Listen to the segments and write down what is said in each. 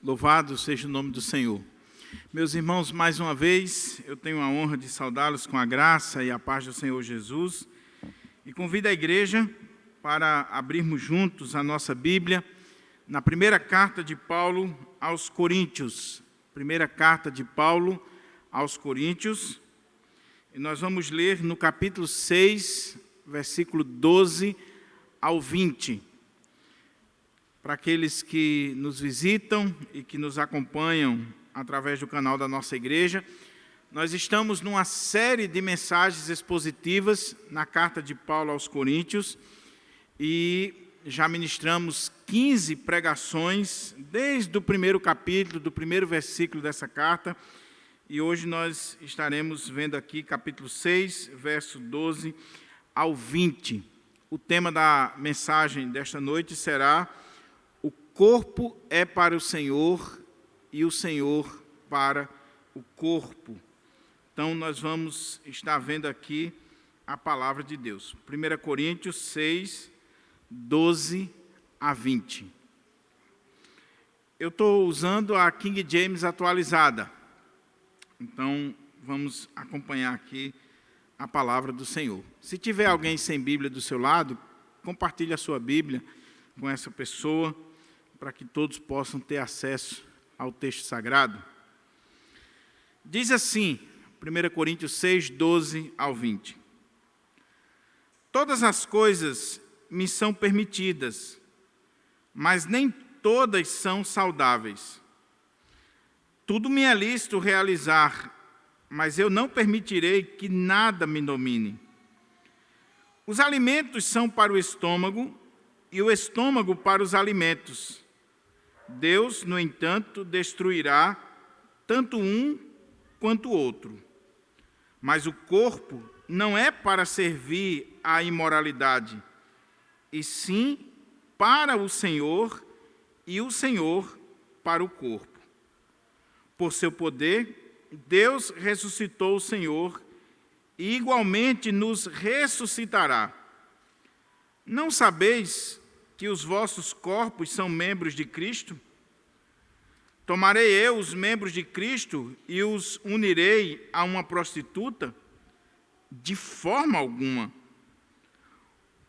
Louvado seja o nome do Senhor. Meus irmãos, mais uma vez, eu tenho a honra de saudá-los com a graça e a paz do Senhor Jesus e convido a igreja para abrirmos juntos a nossa Bíblia na primeira carta de Paulo aos Coríntios. Primeira carta de Paulo aos Coríntios. E nós vamos ler no capítulo 6, versículo 12 ao 20. Para aqueles que nos visitam e que nos acompanham através do canal da nossa igreja, nós estamos numa série de mensagens expositivas na carta de Paulo aos Coríntios e já ministramos 15 pregações desde o primeiro capítulo, do primeiro versículo dessa carta, e hoje nós estaremos vendo aqui capítulo 6, verso 12 ao 20. O tema da mensagem desta noite será: o corpo é para o Senhor e o Senhor para o corpo. Então, nós vamos estar vendo aqui a palavra de Deus. 1 Coríntios 6, 12 a 20. Eu estou usando a King James atualizada. Então, vamos acompanhar aqui a palavra do Senhor. Se tiver alguém sem Bíblia do seu lado, compartilhe a sua Bíblia com essa pessoa, para que todos possam ter acesso ao texto sagrado. Diz assim, 1 Coríntios 6, 12 ao 20. Todas as coisas me são permitidas, mas nem todas são saudáveis. Tudo me é lícito realizar, mas eu não permitirei que nada me domine. Os alimentos são para o estômago e o estômago para os alimentos. Deus, no entanto, destruirá tanto um quanto o outro. Mas o corpo não é para servir à imoralidade, e sim para o Senhor, e o Senhor para o corpo. Por seu poder, Deus ressuscitou o Senhor, e igualmente nos ressuscitará. Não sabeis que os vossos corpos são membros de Cristo? Tomarei eu os membros de Cristo e os unirei a uma prostituta? De forma alguma.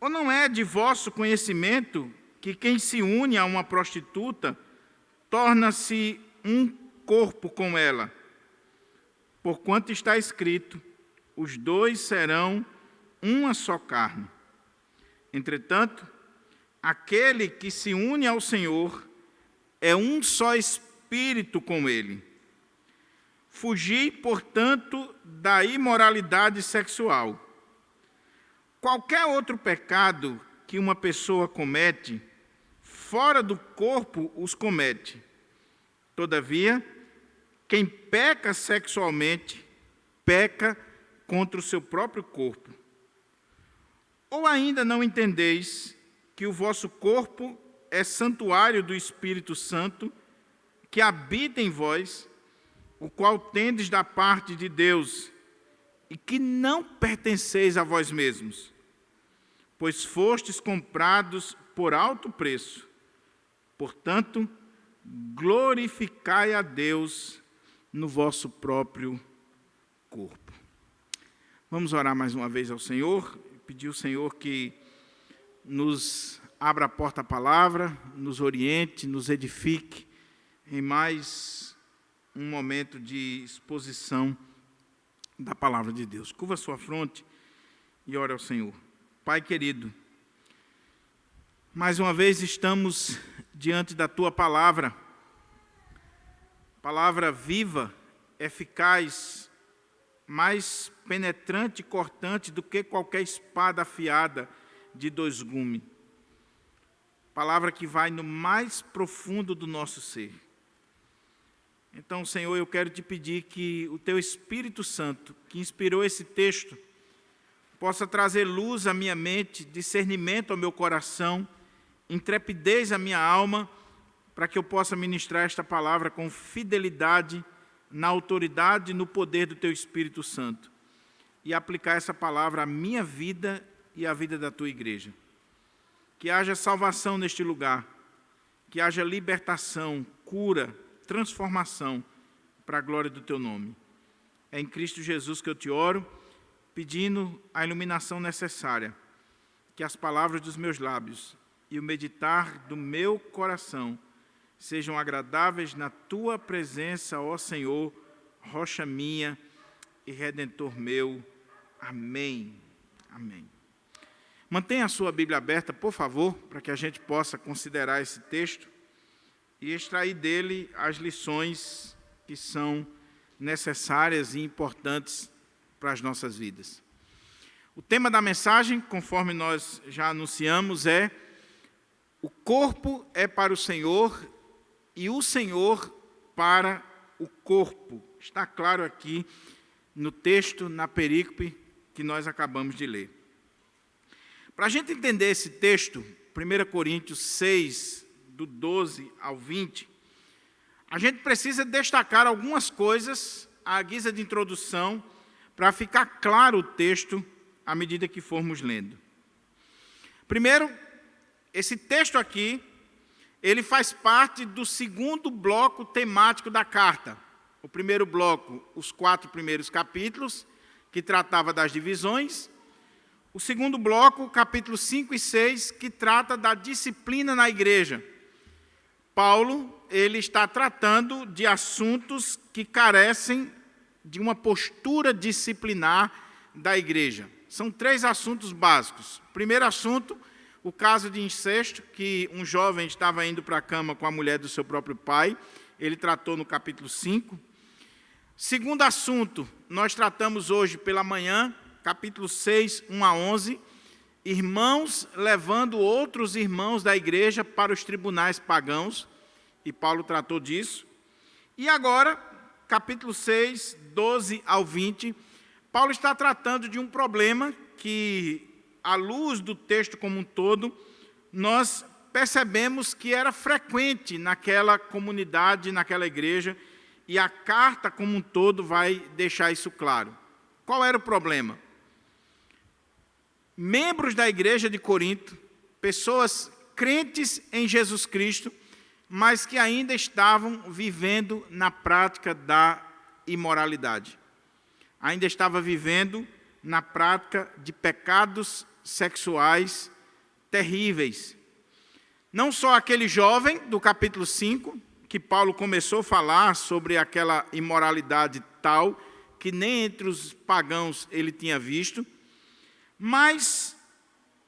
Ou não é de vosso conhecimento que quem se une a uma prostituta torna-se um corpo com ela? Porquanto está escrito: os dois serão uma só carne. Entretanto, aquele que se une ao Senhor é um só espírito com Ele. Fugi, portanto, da imoralidade sexual. Qualquer outro pecado que uma pessoa comete, fora do corpo os comete. Todavia, quem peca sexualmente, peca contra o seu próprio corpo. Ou ainda não entendeis que o vosso corpo é santuário do Espírito Santo, que habita em vós, o qual tendes da parte de Deus, e que não pertenceis a vós mesmos, pois fostes comprados por alto preço. Portanto, glorificai a Deus no vosso próprio corpo. Vamos orar mais uma vez ao Senhor, pedir ao Senhor que nos abra a porta à palavra, nos oriente, nos edifique em mais um momento de exposição da palavra de Deus. Curva a sua fronte e ore ao Senhor. Pai querido, mais uma vez estamos diante da Tua palavra viva, eficaz, mais penetrante e cortante do que qualquer espada afiada de dois gumes. Palavra que vai no mais profundo do nosso ser. Então, Senhor, eu quero te pedir que o Teu Espírito Santo, que inspirou esse texto, possa trazer luz à minha mente, discernimento ao meu coração, intrepidez à minha alma, para que eu possa ministrar esta palavra com fidelidade, na autoridade e no poder do Teu Espírito Santo, e aplicar essa palavra à minha vida e à vida da Tua igreja. Que haja salvação neste lugar, que haja libertação, cura, transformação para a glória do teu nome. É em Cristo Jesus que eu te oro, pedindo a iluminação necessária, que as palavras dos meus lábios e o meditar do meu coração sejam agradáveis na tua presença, ó Senhor, rocha minha e redentor meu. Amém. Amém. Mantenha a sua Bíblia aberta, por favor, para que a gente possa considerar esse texto e extrair dele as lições que são necessárias e importantes para as nossas vidas. O tema da mensagem, conforme nós já anunciamos, é: o corpo é para o Senhor e o Senhor para o corpo. Está claro aqui no texto, na perícope que nós acabamos de ler. Para a gente entender esse texto, 1 Coríntios 6, do 12 ao 20, a gente precisa destacar algumas coisas à guisa de introdução para ficar claro o texto à medida que formos lendo. Primeiro, esse texto aqui, ele faz parte do segundo bloco temático da carta. O primeiro bloco, os 4 primeiros capítulos, que tratava das divisões. O segundo bloco, capítulos 5 e 6, que trata da disciplina na igreja. Paulo, ele está tratando de assuntos que carecem de uma postura disciplinar da igreja. São 3 assuntos básicos. Primeiro assunto, o caso de incesto, que um jovem estava indo para a cama com a mulher do seu próprio pai. Ele tratou no capítulo 5. Segundo assunto, nós tratamos hoje pela manhã, capítulo 6, 1 a 11, irmãos levando outros irmãos da igreja para os tribunais pagãos, e Paulo tratou disso. E agora, capítulo 6, 12 ao 20, Paulo está tratando de um problema que, à luz do texto como um todo, nós percebemos que era frequente naquela comunidade, naquela igreja, e a carta como um todo vai deixar isso claro. Qual era o problema? Membros da igreja de Corinto, pessoas crentes em Jesus Cristo, mas que ainda estavam vivendo na prática da imoralidade. Ainda estava vivendo na prática de pecados sexuais terríveis. Não só aquele jovem do capítulo 5, que Paulo começou a falar sobre aquela imoralidade tal, que nem entre os pagãos ele tinha visto, mas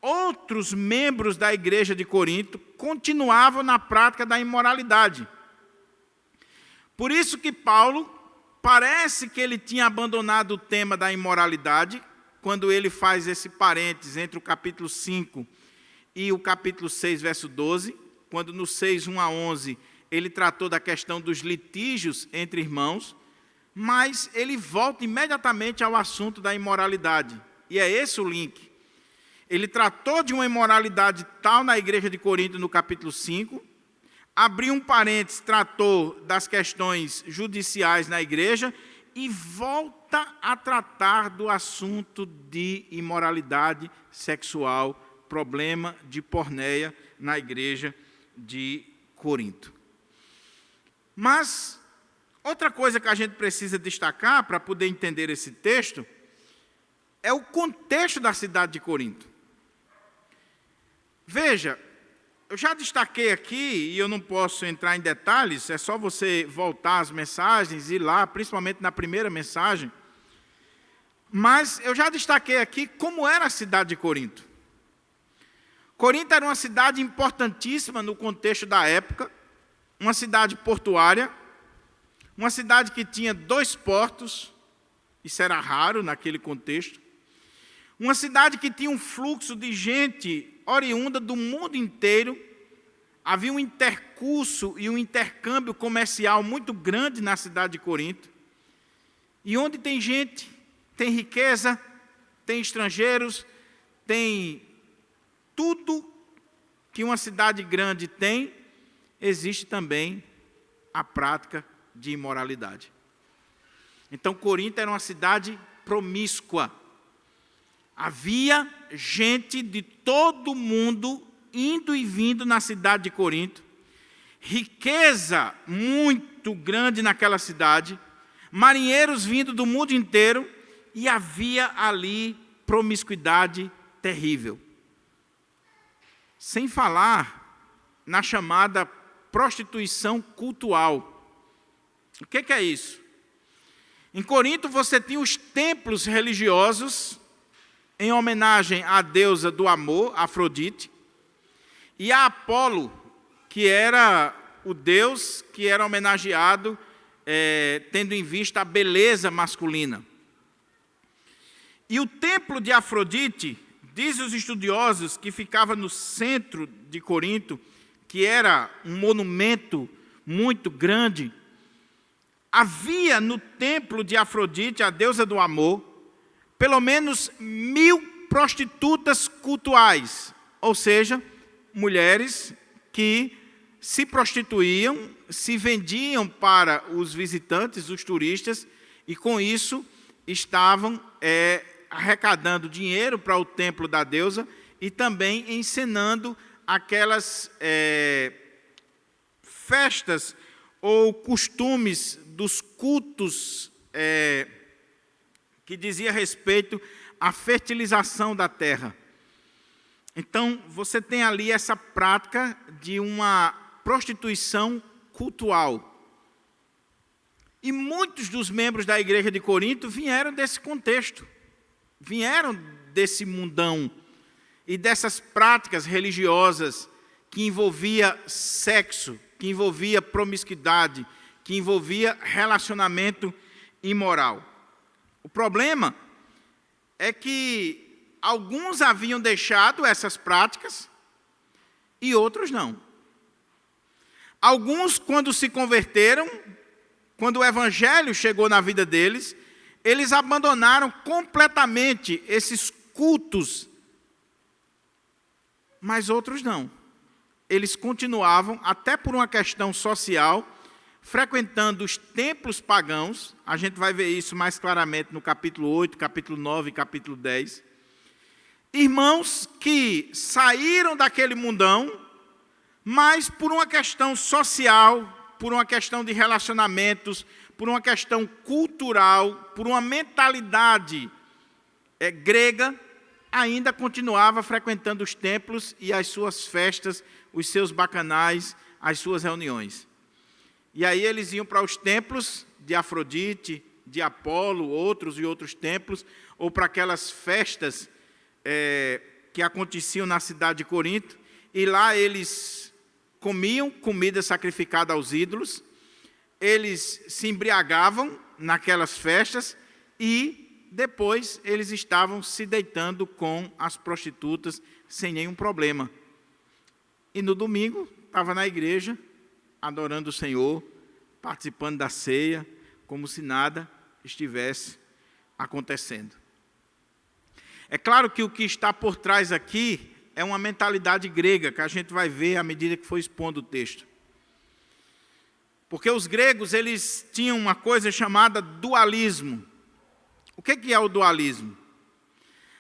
outros membros da igreja de Corinto continuavam na prática da imoralidade. Por isso que Paulo, parece que ele tinha abandonado o tema da imoralidade, quando ele faz esse parênteses entre o capítulo 5 e o capítulo 6, verso 12, quando no 6, 1 a 11, ele tratou da questão dos litígios entre irmãos, mas ele volta imediatamente ao assunto da imoralidade. E é esse o link. Ele tratou de uma imoralidade tal na igreja de Corinto no capítulo 5, abriu um parênteses, tratou das questões judiciais na igreja e volta a tratar do assunto de imoralidade sexual, problema de porneia na igreja de Corinto. Mas outra coisa que a gente precisa destacar para poder entender esse texto é o contexto da cidade de Corinto. Veja, eu já destaquei aqui, e eu não posso entrar em detalhes, é só você voltar às mensagens e ir lá, principalmente na primeira mensagem, mas eu já destaquei aqui como era a cidade de Corinto. Corinto era uma cidade importantíssima no contexto da época, uma cidade portuária, uma cidade que tinha 2 portos, isso era raro naquele contexto, uma cidade que tinha um fluxo de gente oriunda do mundo inteiro, havia um intercurso e um intercâmbio comercial muito grande na cidade de Corinto, e onde tem gente, tem riqueza, tem estrangeiros, tem tudo que uma cidade grande tem, existe também a prática de imoralidade. Então, Corinto era uma cidade promíscua. Havia gente de todo mundo indo e vindo na cidade de Corinto. riqueza muito grande naquela cidade, marinheiros vindo do mundo inteiro, e havia ali promiscuidade terrível. Sem falar na chamada prostituição cultual. O que é isso? Em Corinto você tinha os templos religiosos em homenagem à deusa do amor, Afrodite, e a Apolo, que era o deus que era homenageado, tendo em vista a beleza masculina. E o templo de Afrodite, dizem os estudiosos, que ficava no centro de Corinto, que era um monumento muito grande. Havia no templo de Afrodite, a deusa do amor, pelo menos 1000 prostitutas cultuais, ou seja, mulheres que se prostituíam, se vendiam para os visitantes, os turistas, e com isso estavam arrecadando dinheiro para o templo da deusa e também encenando aquelas festas ou costumes dos cultos que dizia respeito à fertilização da terra. Então, você tem ali essa prática de uma prostituição cultual. E muitos dos membros da igreja de Corinto vieram desse contexto, vieram desse mundão e dessas práticas religiosas que envolvia sexo, que envolvia promiscuidade, que envolvia relacionamento imoral. O problema é que alguns haviam deixado essas práticas e outros não. Alguns, quando se converteram, quando o evangelho chegou na vida deles, eles abandonaram completamente esses cultos, mas outros não. Eles continuavam, até por uma questão social, frequentando os templos pagãos. A gente vai ver isso mais claramente no capítulo 8, capítulo 9 e capítulo 10. Irmãos que saíram daquele mundão, mas por uma questão social, por uma questão de relacionamentos, por uma questão cultural, por uma mentalidade grega, ainda continuava frequentando os templos e as suas festas, os seus bacanais, as suas reuniões. E aí eles iam para os templos de Afrodite, de Apolo, outros e outros templos, ou para aquelas festas que aconteciam na cidade de Corinto, e lá eles comiam comida sacrificada aos ídolos, eles se embriagavam naquelas festas e depois eles estavam se deitando com as prostitutas sem nenhum problema. E no domingo estava na igreja, adorando o Senhor, participando da ceia, como se nada estivesse acontecendo. É claro que o que está por trás aqui é uma mentalidade grega, que a gente vai ver à medida que for expondo o texto. Porque os gregos, eles tinham uma coisa chamada dualismo. O que é o dualismo?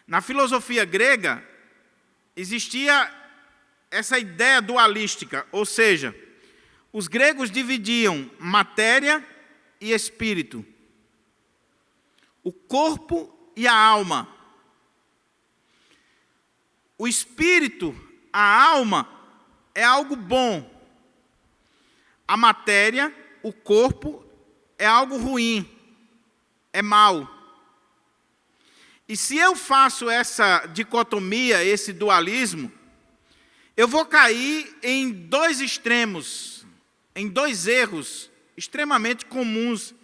Na filosofia grega, existia essa ideia dualística, ou seja, os gregos dividiam matéria e espírito, o corpo e a alma. O espírito, a alma, é algo bom. A matéria, o corpo, é algo ruim, é mau. E se eu faço essa dicotomia, esse dualismo, eu vou cair em dois extremos, em dois erros extremamente comuns,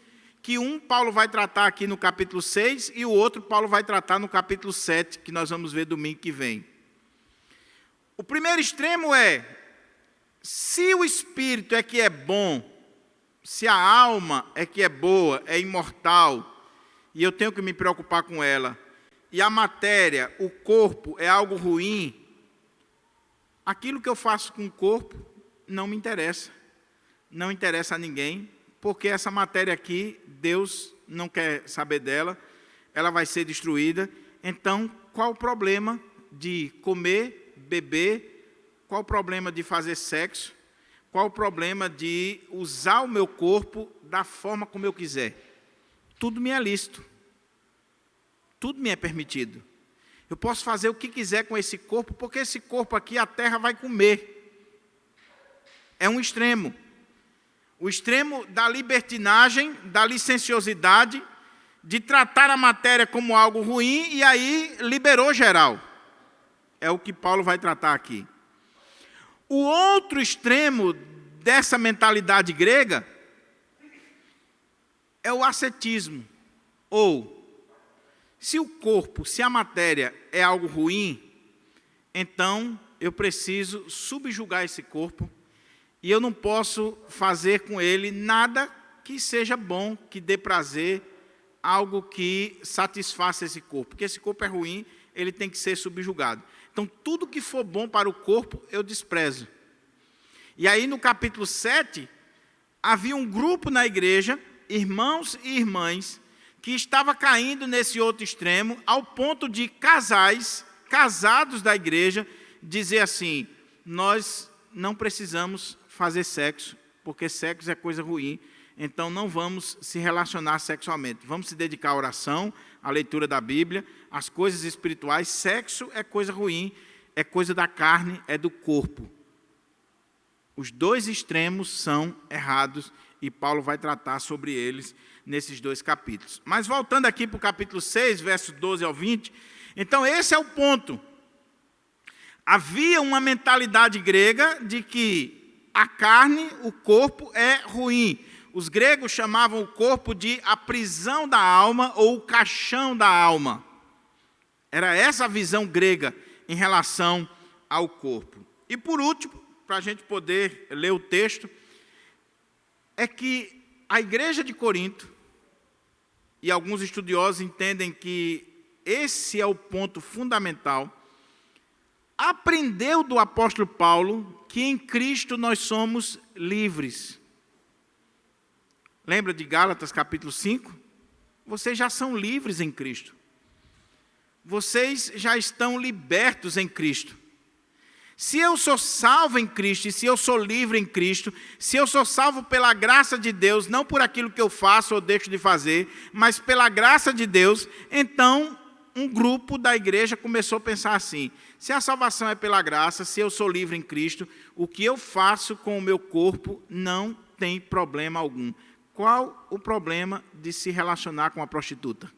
que um Paulo vai tratar aqui no capítulo 6 e o outro Paulo vai tratar no capítulo 7, que nós vamos ver domingo que vem. O primeiro extremo é, se o espírito é que é bom, se a alma é que é boa, é imortal, e eu tenho que me preocupar com ela, e a matéria, o corpo, é algo ruim, aquilo que eu faço com o corpo não me interessa. Não interessa a ninguém, porque essa matéria aqui, Deus não quer saber dela, ela vai ser destruída. Então, qual o problema de comer, beber? Qual o problema de fazer sexo? Qual o problema de usar o meu corpo da forma como eu quiser? Tudo me é lícito. Tudo me é permitido. Eu posso fazer o que quiser com esse corpo, porque esse corpo aqui a terra vai comer. É um extremo. O extremo da libertinagem, da licenciosidade, de tratar a matéria como algo ruim, e aí liberou geral. É o que Paulo vai tratar aqui. O outro extremo dessa mentalidade grega é o ascetismo. Ou, se o corpo, se a matéria é algo ruim, então eu preciso subjugar esse corpo e eu não posso fazer com ele nada que seja bom, que dê prazer, algo que satisfaça esse corpo. Porque esse corpo é ruim, ele tem que ser subjugado. Então, tudo que for bom para o corpo, eu desprezo. E aí, no capítulo 7, havia um grupo na igreja, irmãos e irmãs, que estava caindo nesse outro extremo, ao ponto de casais, casados da igreja, dizer assim: nós não precisamos fazer sexo, porque sexo é coisa ruim, então não vamos se relacionar sexualmente. Vamos se dedicar à oração, à leitura da Bíblia, às coisas espirituais. Sexo é coisa ruim, é coisa da carne, é do corpo. Os dois extremos são errados e Paulo vai tratar sobre eles nesses 2 capítulos. Mas voltando aqui para o capítulo 6, versos 12 ao 20, então esse é o ponto. Havia uma mentalidade grega de que a carne, o corpo, é ruim. Os gregos chamavam o corpo de a prisão da alma ou o caixão da alma. Era essa a visão grega em relação ao corpo. E por último, para a gente poder ler o texto, é que a igreja de Corinto, e alguns estudiosos entendem que esse é o ponto fundamental, aprendeu do apóstolo Paulo que em Cristo nós somos livres. Lembra de Gálatas capítulo 5? Vocês já são livres em Cristo. Vocês já estão libertos em Cristo. Se eu sou salvo em Cristo, e se eu sou livre em Cristo, se eu sou salvo pela graça de Deus, não por aquilo que eu faço ou deixo de fazer, mas pela graça de Deus, então um grupo da igreja começou a pensar assim: se a salvação é pela graça, se eu sou livre em Cristo, o que eu faço com o meu corpo não tem problema algum. Qual o problema de se relacionar com a prostituta?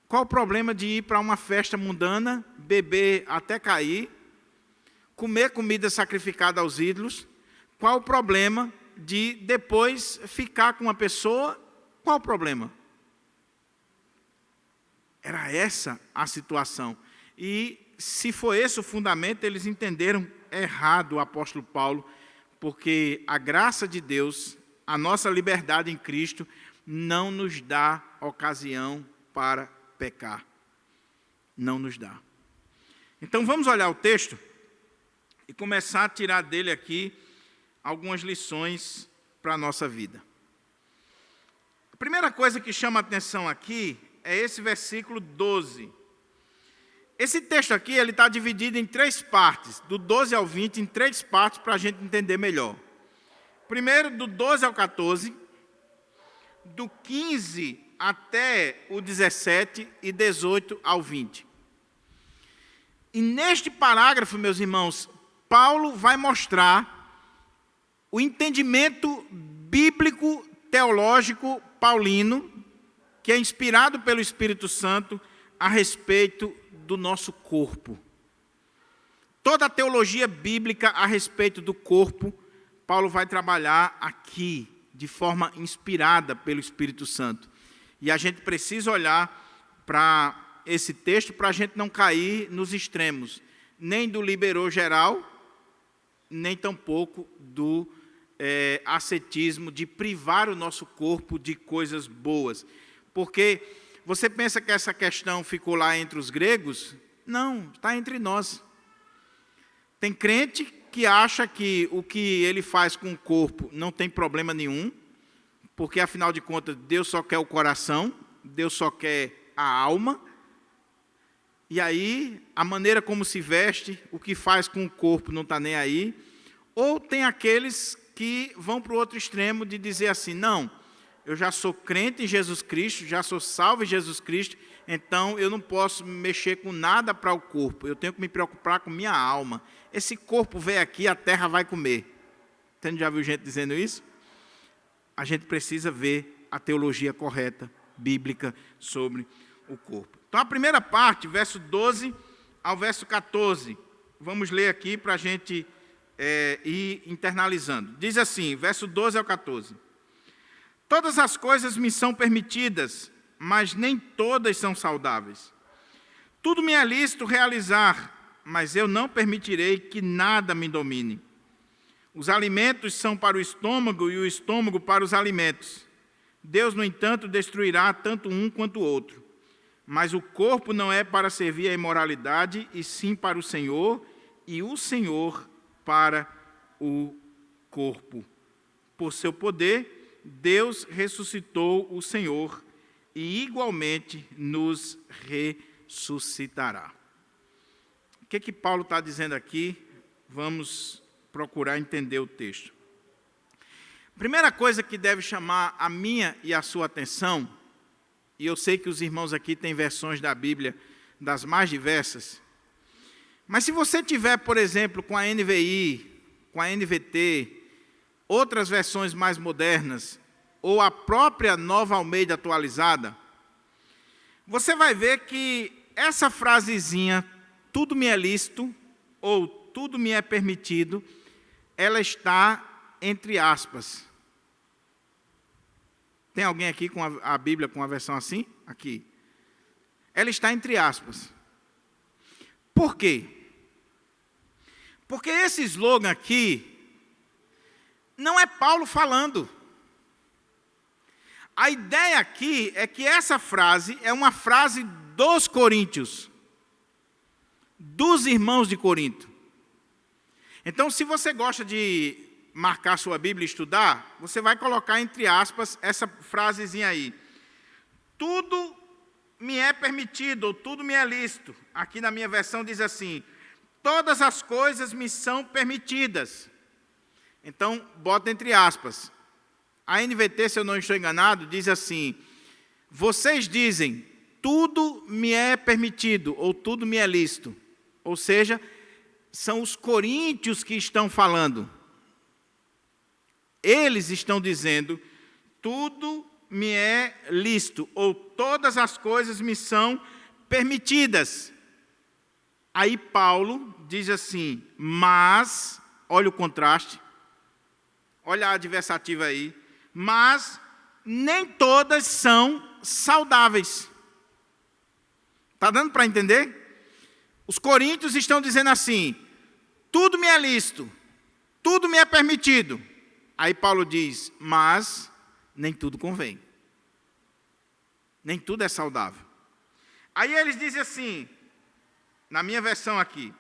Qual o problema de ir para uma festa mundana, beber até cair, comer comida sacrificada aos ídolos? Qual o problema de depois ficar com uma pessoa? Qual o problema? Era essa a situação. E se foi esse o fundamento, eles entenderam errado o apóstolo Paulo, porque a graça de Deus, a nossa liberdade em Cristo, não nos dá ocasião para pecar. Não nos dá. Então vamos olhar o texto e começar a tirar dele aqui algumas lições para a nossa vida. A primeira coisa que chama a atenção aqui é esse versículo 12. Esse texto aqui ele está dividido em 3 partes, do 12 ao 20, em 3 partes para a gente entender melhor. Primeiro, do 12 ao 14, do 15 até o 17 e 18 ao 20. E neste parágrafo, meus irmãos, Paulo vai mostrar o entendimento bíblico, teológico, paulino, que é inspirado pelo Espírito Santo a respeito do nosso corpo. Toda a teologia bíblica a respeito do corpo, Paulo vai trabalhar aqui, de forma inspirada pelo Espírito Santo. E a gente precisa olhar para esse texto para a gente não cair nos extremos, nem do liberou geral, nem tampouco do ascetismo, de privar o nosso corpo de coisas boas. Porque você pensa que essa questão ficou lá entre os gregos? Não, está entre nós. Tem crente que acha que o que ele faz com o corpo não tem problema nenhum, porque afinal de contas Deus só quer o coração, Deus só quer a alma, e aí a maneira como se veste, o que faz com o corpo não está nem aí. Ou tem aqueles que vão para o outro extremo de dizer assim, não, eu já sou crente em Jesus Cristo, já sou salvo em Jesus Cristo, então eu não posso mexer com nada para o corpo, eu tenho que me preocupar com minha alma. Esse corpo veio aqui, a terra vai comer. Você já viu gente dizendo isso? A gente precisa ver a teologia correta, bíblica, sobre o corpo. Então a primeira parte, verso 12 ao verso 14, vamos ler aqui para a gente ir internalizando. Diz assim, verso 12 ao 14. Todas as coisas me são permitidas, mas nem todas são saudáveis. Tudo me é lícito realizar, mas eu não permitirei que nada me domine. Os alimentos são para o estômago e o estômago para os alimentos. Deus, no entanto, destruirá tanto um quanto o outro. Mas o corpo não é para servir à imoralidade, e sim para o Senhor, e o Senhor para o corpo. Por seu poder, Deus ressuscitou o Senhor, e igualmente nos ressuscitará. O que Paulo está dizendo aqui? Vamos procurar entender o texto. Primeira coisa que deve chamar a minha e a sua atenção, e eu sei que os irmãos aqui têm versões da Bíblia das mais diversas, mas se você tiver, por exemplo, com a NVI, com a NVT, outras versões mais modernas, ou a própria Nova Almeida atualizada, você vai ver que essa frasezinha, tudo me é lícito, ou tudo me é permitido, ela está entre aspas. Tem alguém aqui com a Bíblia com a versão assim? Aqui. Ela está entre aspas. Por quê? Porque esse slogan aqui não é Paulo falando. A ideia aqui é que essa frase é uma frase dos coríntios, dos irmãos de Corinto. Então, se você gosta de marcar sua Bíblia e estudar, você vai colocar entre aspas essa frasezinha aí. Tudo me é permitido, ou tudo me é lícito. Aqui na minha versão diz assim, todas as coisas me são permitidas. Então, bota entre aspas. A NVT, se eu não estou enganado, diz assim, vocês dizem, tudo me é permitido, ou tudo me é lícito. Ou seja, são os coríntios que estão falando. Eles estão dizendo, tudo me é lícito, ou todas as coisas me são permitidas. Aí Paulo diz assim, mas, olha o contraste, olha a adversativa aí, mas nem todas são saudáveis. Está dando para entender? Os coríntios estão dizendo assim, tudo me é lícito, tudo me é permitido. Aí Paulo diz, mas nem tudo convém. Nem tudo é saudável. Aí eles dizem assim, na minha versão aqui,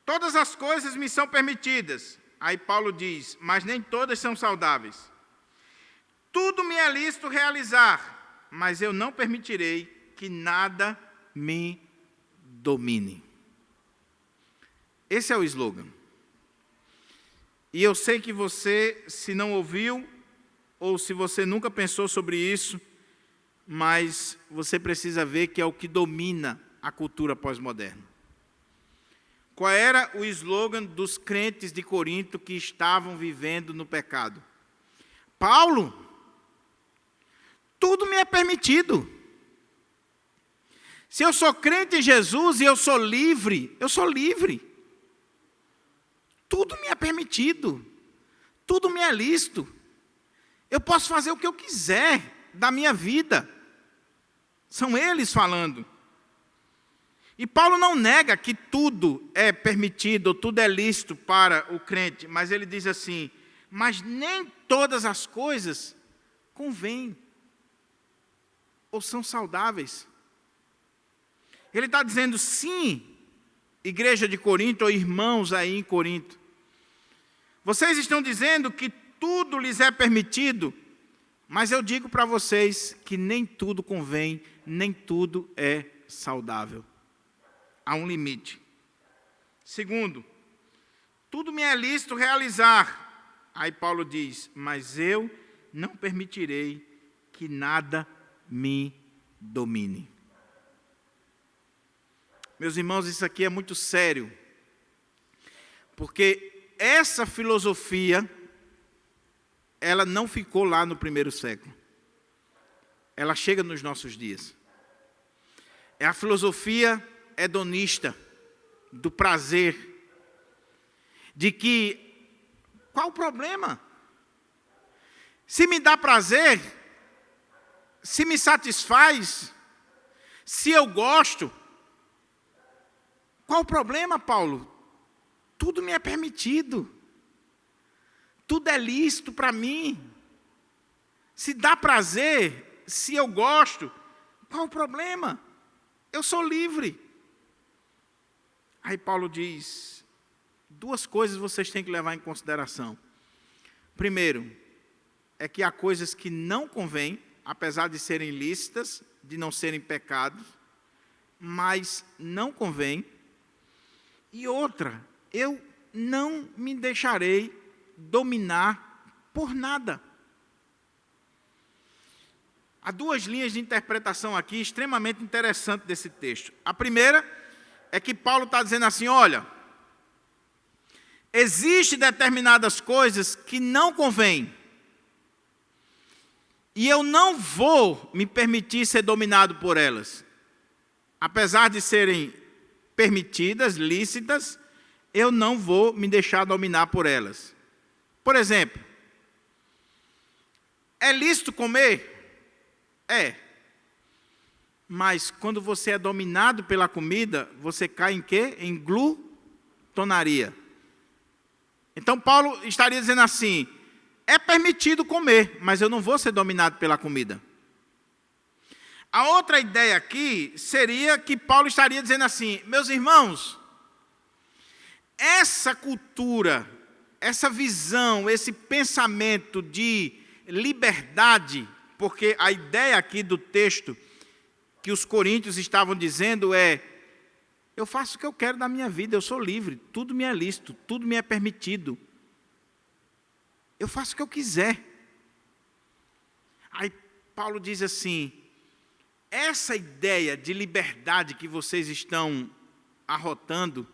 todas as coisas me são permitidas. Aí Paulo diz, mas nem todas são saudáveis. Tudo me é lícito realizar, mas eu não permitirei que nada me domine. Esse é o slogan. E eu sei que você, se não ouviu, ou se você nunca pensou sobre isso, mas você precisa ver que é o que domina a cultura pós-moderna. Qual era o slogan dos crentes de Corinto que estavam vivendo no pecado? Paulo, tudo me é permitido. Se eu sou crente em Jesus e eu sou livre, eu sou livre. Tudo me é permitido, tudo me é lícito. Eu posso fazer o que eu quiser da minha vida. São eles falando. E Paulo não nega que tudo é permitido, tudo é lícito para o crente, mas ele diz assim, mas nem todas as coisas convêm, ou são saudáveis. Ele está dizendo, sim, igreja de Corinto, ou irmãos aí em Corinto, vocês estão dizendo que tudo lhes é permitido, mas eu digo para vocês que nem tudo convém, nem tudo é saudável. Há um limite. Segundo, tudo me é lícito realizar. Aí Paulo diz, mas eu não permitirei que nada me domine. Meus irmãos, isso aqui é muito sério, porque essa filosofia, ela não ficou lá no primeiro século. Ela chega nos nossos dias. É a filosofia hedonista, do prazer, de que, qual o problema? Se me dá prazer, se me satisfaz, se eu gosto, qual o problema, Paulo? Tudo me é permitido, tudo é lícito para mim. Se dá prazer, se eu gosto, qual o problema? Eu sou livre. Aí Paulo diz, duas coisas vocês têm que levar em consideração. Primeiro, é que há coisas que não convêm, apesar de serem lícitas, de não serem pecados, mas não convém. E outra, eu não me deixarei dominar por nada. Há duas linhas de interpretação aqui extremamente interessantes desse texto. A primeira é que Paulo está dizendo assim, olha, existem determinadas coisas que não convêm. E eu não vou me permitir ser dominado por elas. Apesar de serem permitidas, lícitas, eu não vou me deixar dominar por elas. Por exemplo, é lícito comer? É. Mas quando você é dominado pela comida, você cai em quê? Em glutonaria. Então Paulo estaria dizendo assim, é permitido comer, mas eu não vou ser dominado pela comida. A outra ideia aqui seria que Paulo estaria dizendo assim, meus irmãos, essa cultura, essa visão, esse pensamento de liberdade, porque a ideia aqui do texto que os coríntios estavam dizendo é, eu faço o que eu quero da minha vida, eu sou livre, tudo me é lícito, tudo me é permitido. Eu faço o que eu quiser. Aí Paulo diz assim, essa ideia de liberdade que vocês estão arrotando,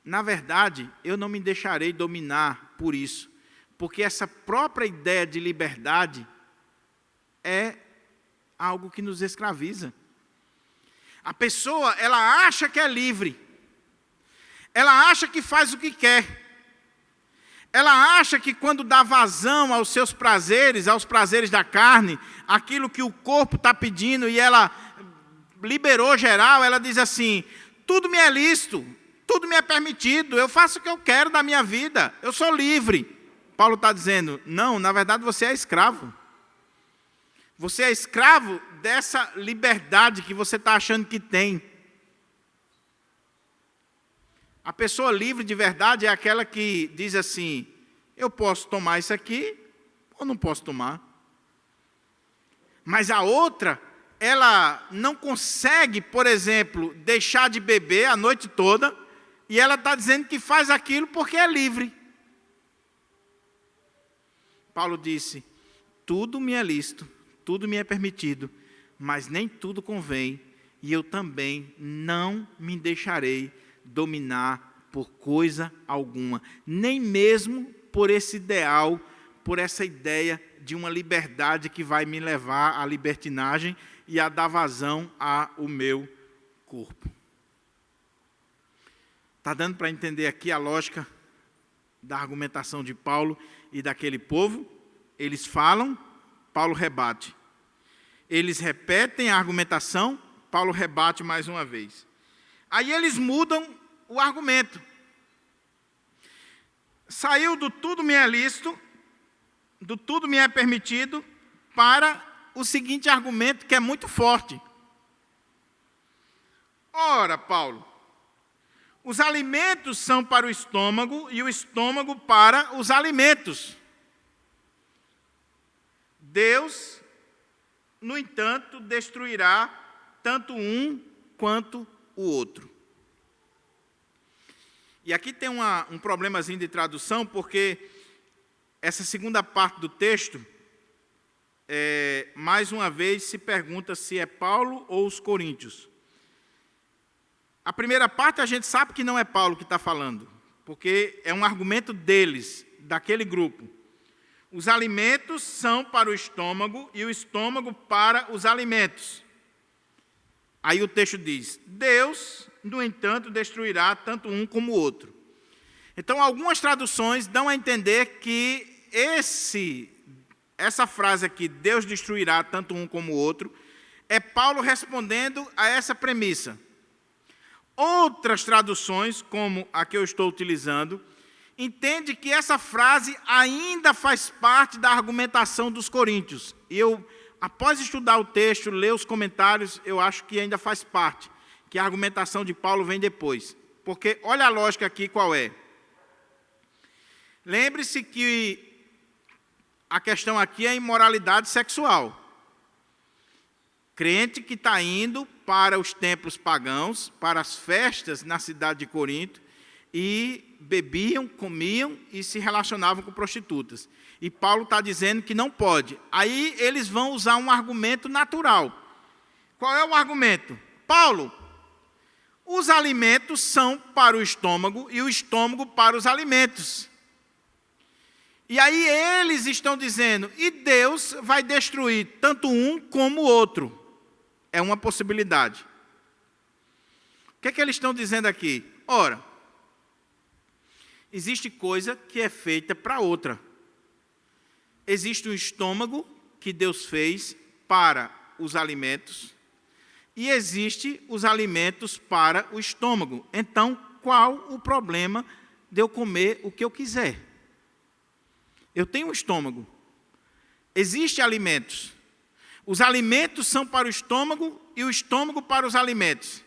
na verdade, eu não me deixarei dominar por isso, porque essa própria ideia de liberdade é algo que nos escraviza. A pessoa, ela acha que é livre, ela acha que faz o que quer, ela acha que quando dá vazão aos seus prazeres, aos prazeres da carne, aquilo que o corpo está pedindo e ela liberou geral, ela diz assim, tudo me é lícito, tudo me é permitido, eu faço o que eu quero da minha vida, eu sou livre. Paulo está dizendo, não, na verdade você é escravo. Você é escravo dessa liberdade que você está achando que tem. A pessoa livre de verdade é aquela que diz assim, eu posso tomar isso aqui ou não posso tomar. Mas a outra, ela não consegue, por exemplo, deixar de beber a noite toda e ela está dizendo que faz aquilo porque é livre. Paulo disse, tudo me é lícito, tudo me é permitido, mas nem tudo convém, e eu também não me deixarei dominar por coisa alguma, nem mesmo por esse ideal, por essa ideia de uma liberdade que vai me levar à libertinagem e a dar vazão ao meu corpo. Está dando para entender aqui a lógica da argumentação de Paulo e daquele povo? Eles falam, Paulo rebate. Eles repetem a argumentação, Paulo rebate mais uma vez. Aí eles mudam o argumento. Saiu do tudo me é lícito, do tudo me é permitido, para o seguinte argumento que é muito forte. Ora, Paulo, os alimentos são para o estômago e o estômago para os alimentos. Deus, no entanto, destruirá tanto um quanto o outro. E aqui tem um problemazinho de tradução, porque essa segunda parte do texto, mais uma vez se pergunta se é Paulo ou os coríntios. A primeira parte a gente sabe que não é Paulo que está falando, porque é um argumento deles, daquele grupo. Os alimentos são para o estômago e o estômago para os alimentos. Aí o texto diz: Deus, no entanto, destruirá tanto um como o outro. Então, algumas traduções dão a entender que essa frase aqui, Deus destruirá tanto um como o outro, é Paulo respondendo a essa premissa. Outras traduções, como a que eu estou utilizando, entende que essa frase ainda faz parte da argumentação dos coríntios. E eu, após estudar o texto, ler os comentários, eu acho que ainda faz parte, que a argumentação de Paulo vem depois. Porque olha a lógica aqui qual é. Lembre-se que a questão aqui é a imoralidade sexual. Crente que está indo para os templos pagãos, para as festas na cidade de Corinto, e bebiam, comiam e se relacionavam com prostitutas. E Paulo está dizendo que não pode. Aí eles vão usar um argumento natural. Qual é o argumento? Paulo, os alimentos são para o estômago e o estômago para os alimentos. E aí eles estão dizendo, e Deus vai destruir tanto um como o outro. É uma possibilidade. O que é que eles estão dizendo aqui? Ora, existe coisa que é feita para outra. Existe um estômago que Deus fez para os alimentos e existe os alimentos para o estômago. Então, qual o problema de eu comer o que eu quiser? Eu tenho um estômago. Existem alimentos. Os alimentos são para o estômago e o estômago para os alimentos.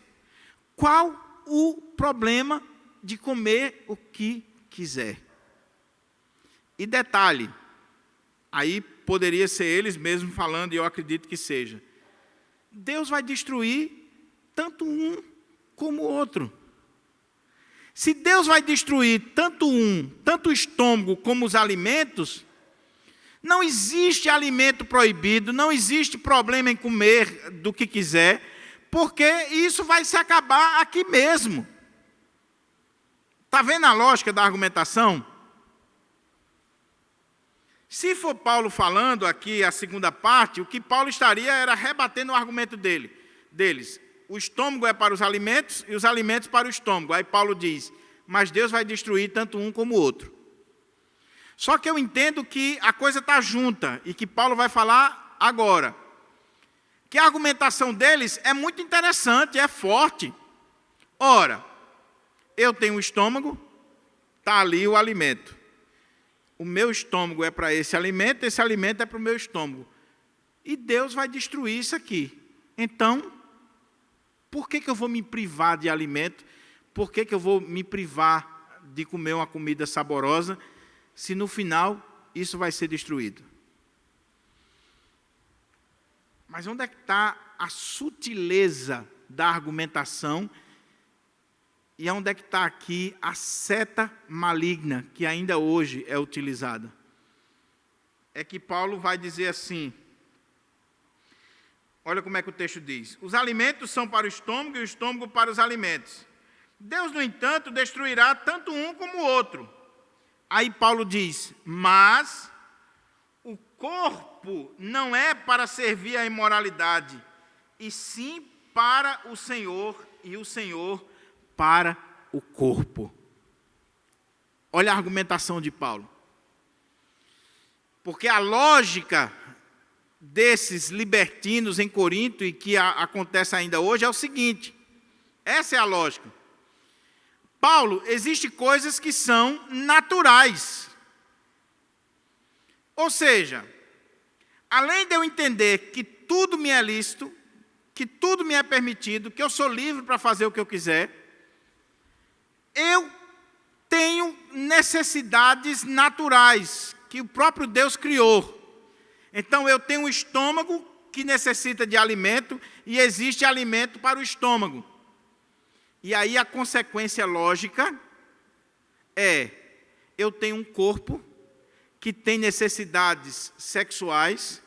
Qual o problema de comer o que quiser? E detalhe, aí poderia ser eles mesmos falando, e eu acredito que seja. Deus vai destruir tanto um como o outro. Se Deus vai destruir tanto o estômago como os alimentos, não existe alimento proibido, não existe problema em comer do que quiser, porque isso vai se acabar aqui mesmo. Está vendo a lógica da argumentação? Se for Paulo falando aqui a segunda parte, o que Paulo estaria era rebatendo o argumento deles. O estômago é para os alimentos e os alimentos para o estômago. Aí Paulo diz, mas Deus vai destruir tanto um como o outro. Só que eu entendo que a coisa está junta e que Paulo vai falar agora. Que a argumentação deles é muito interessante, é forte. Ora, eu tenho um estômago, está ali o alimento. O meu estômago é para esse alimento é para o meu estômago. E Deus vai destruir isso aqui. Então, por que eu vou me privar de alimento? Por que eu vou me privar de comer uma comida saborosa, se no final isso vai ser destruído? Mas onde é que está a sutileza da argumentação? E onde é que está aqui a seta maligna que ainda hoje é utilizada? É que Paulo vai dizer assim, olha como é que o texto diz. Os alimentos são para o estômago e o estômago para os alimentos. Deus, no entanto, destruirá tanto um como o outro. Aí Paulo diz, mas o corpo não é para servir à imoralidade, e sim para o Senhor, e o Senhor para o corpo. Olha a argumentação de Paulo. Porque a lógica desses libertinos em Corinto, e que acontece ainda hoje, é o seguinte. Essa é a lógica. Paulo, existem coisas que são naturais. Ou seja, além de eu entender que tudo me é lícito, que tudo me é permitido, que eu sou livre para fazer o que eu quiser, eu tenho necessidades naturais que o próprio Deus criou. Então eu tenho um estômago que necessita de alimento e existe alimento para o estômago. E aí a consequência lógica eu tenho um corpo que tem necessidades sexuais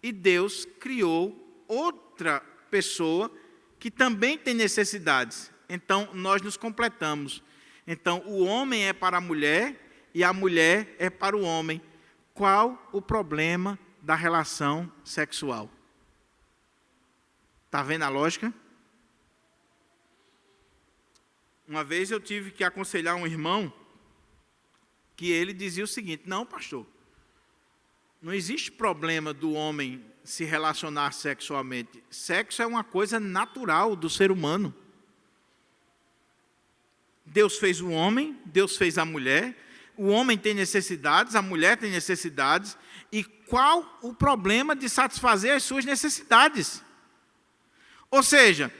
e Deus criou outra pessoa que também tem necessidades. Então, nós nos completamos. Então, o homem é para a mulher e a mulher é para o homem. Qual o problema da relação sexual? Está vendo a lógica? Uma vez eu tive que aconselhar um irmão que ele dizia o seguinte: não, pastor, não existe problema do homem se relacionar sexualmente. Sexo é uma coisa natural do ser humano. Deus fez o homem, Deus fez a mulher, o homem tem necessidades, a mulher tem necessidades, e qual o problema de satisfazer as suas necessidades? Ou seja,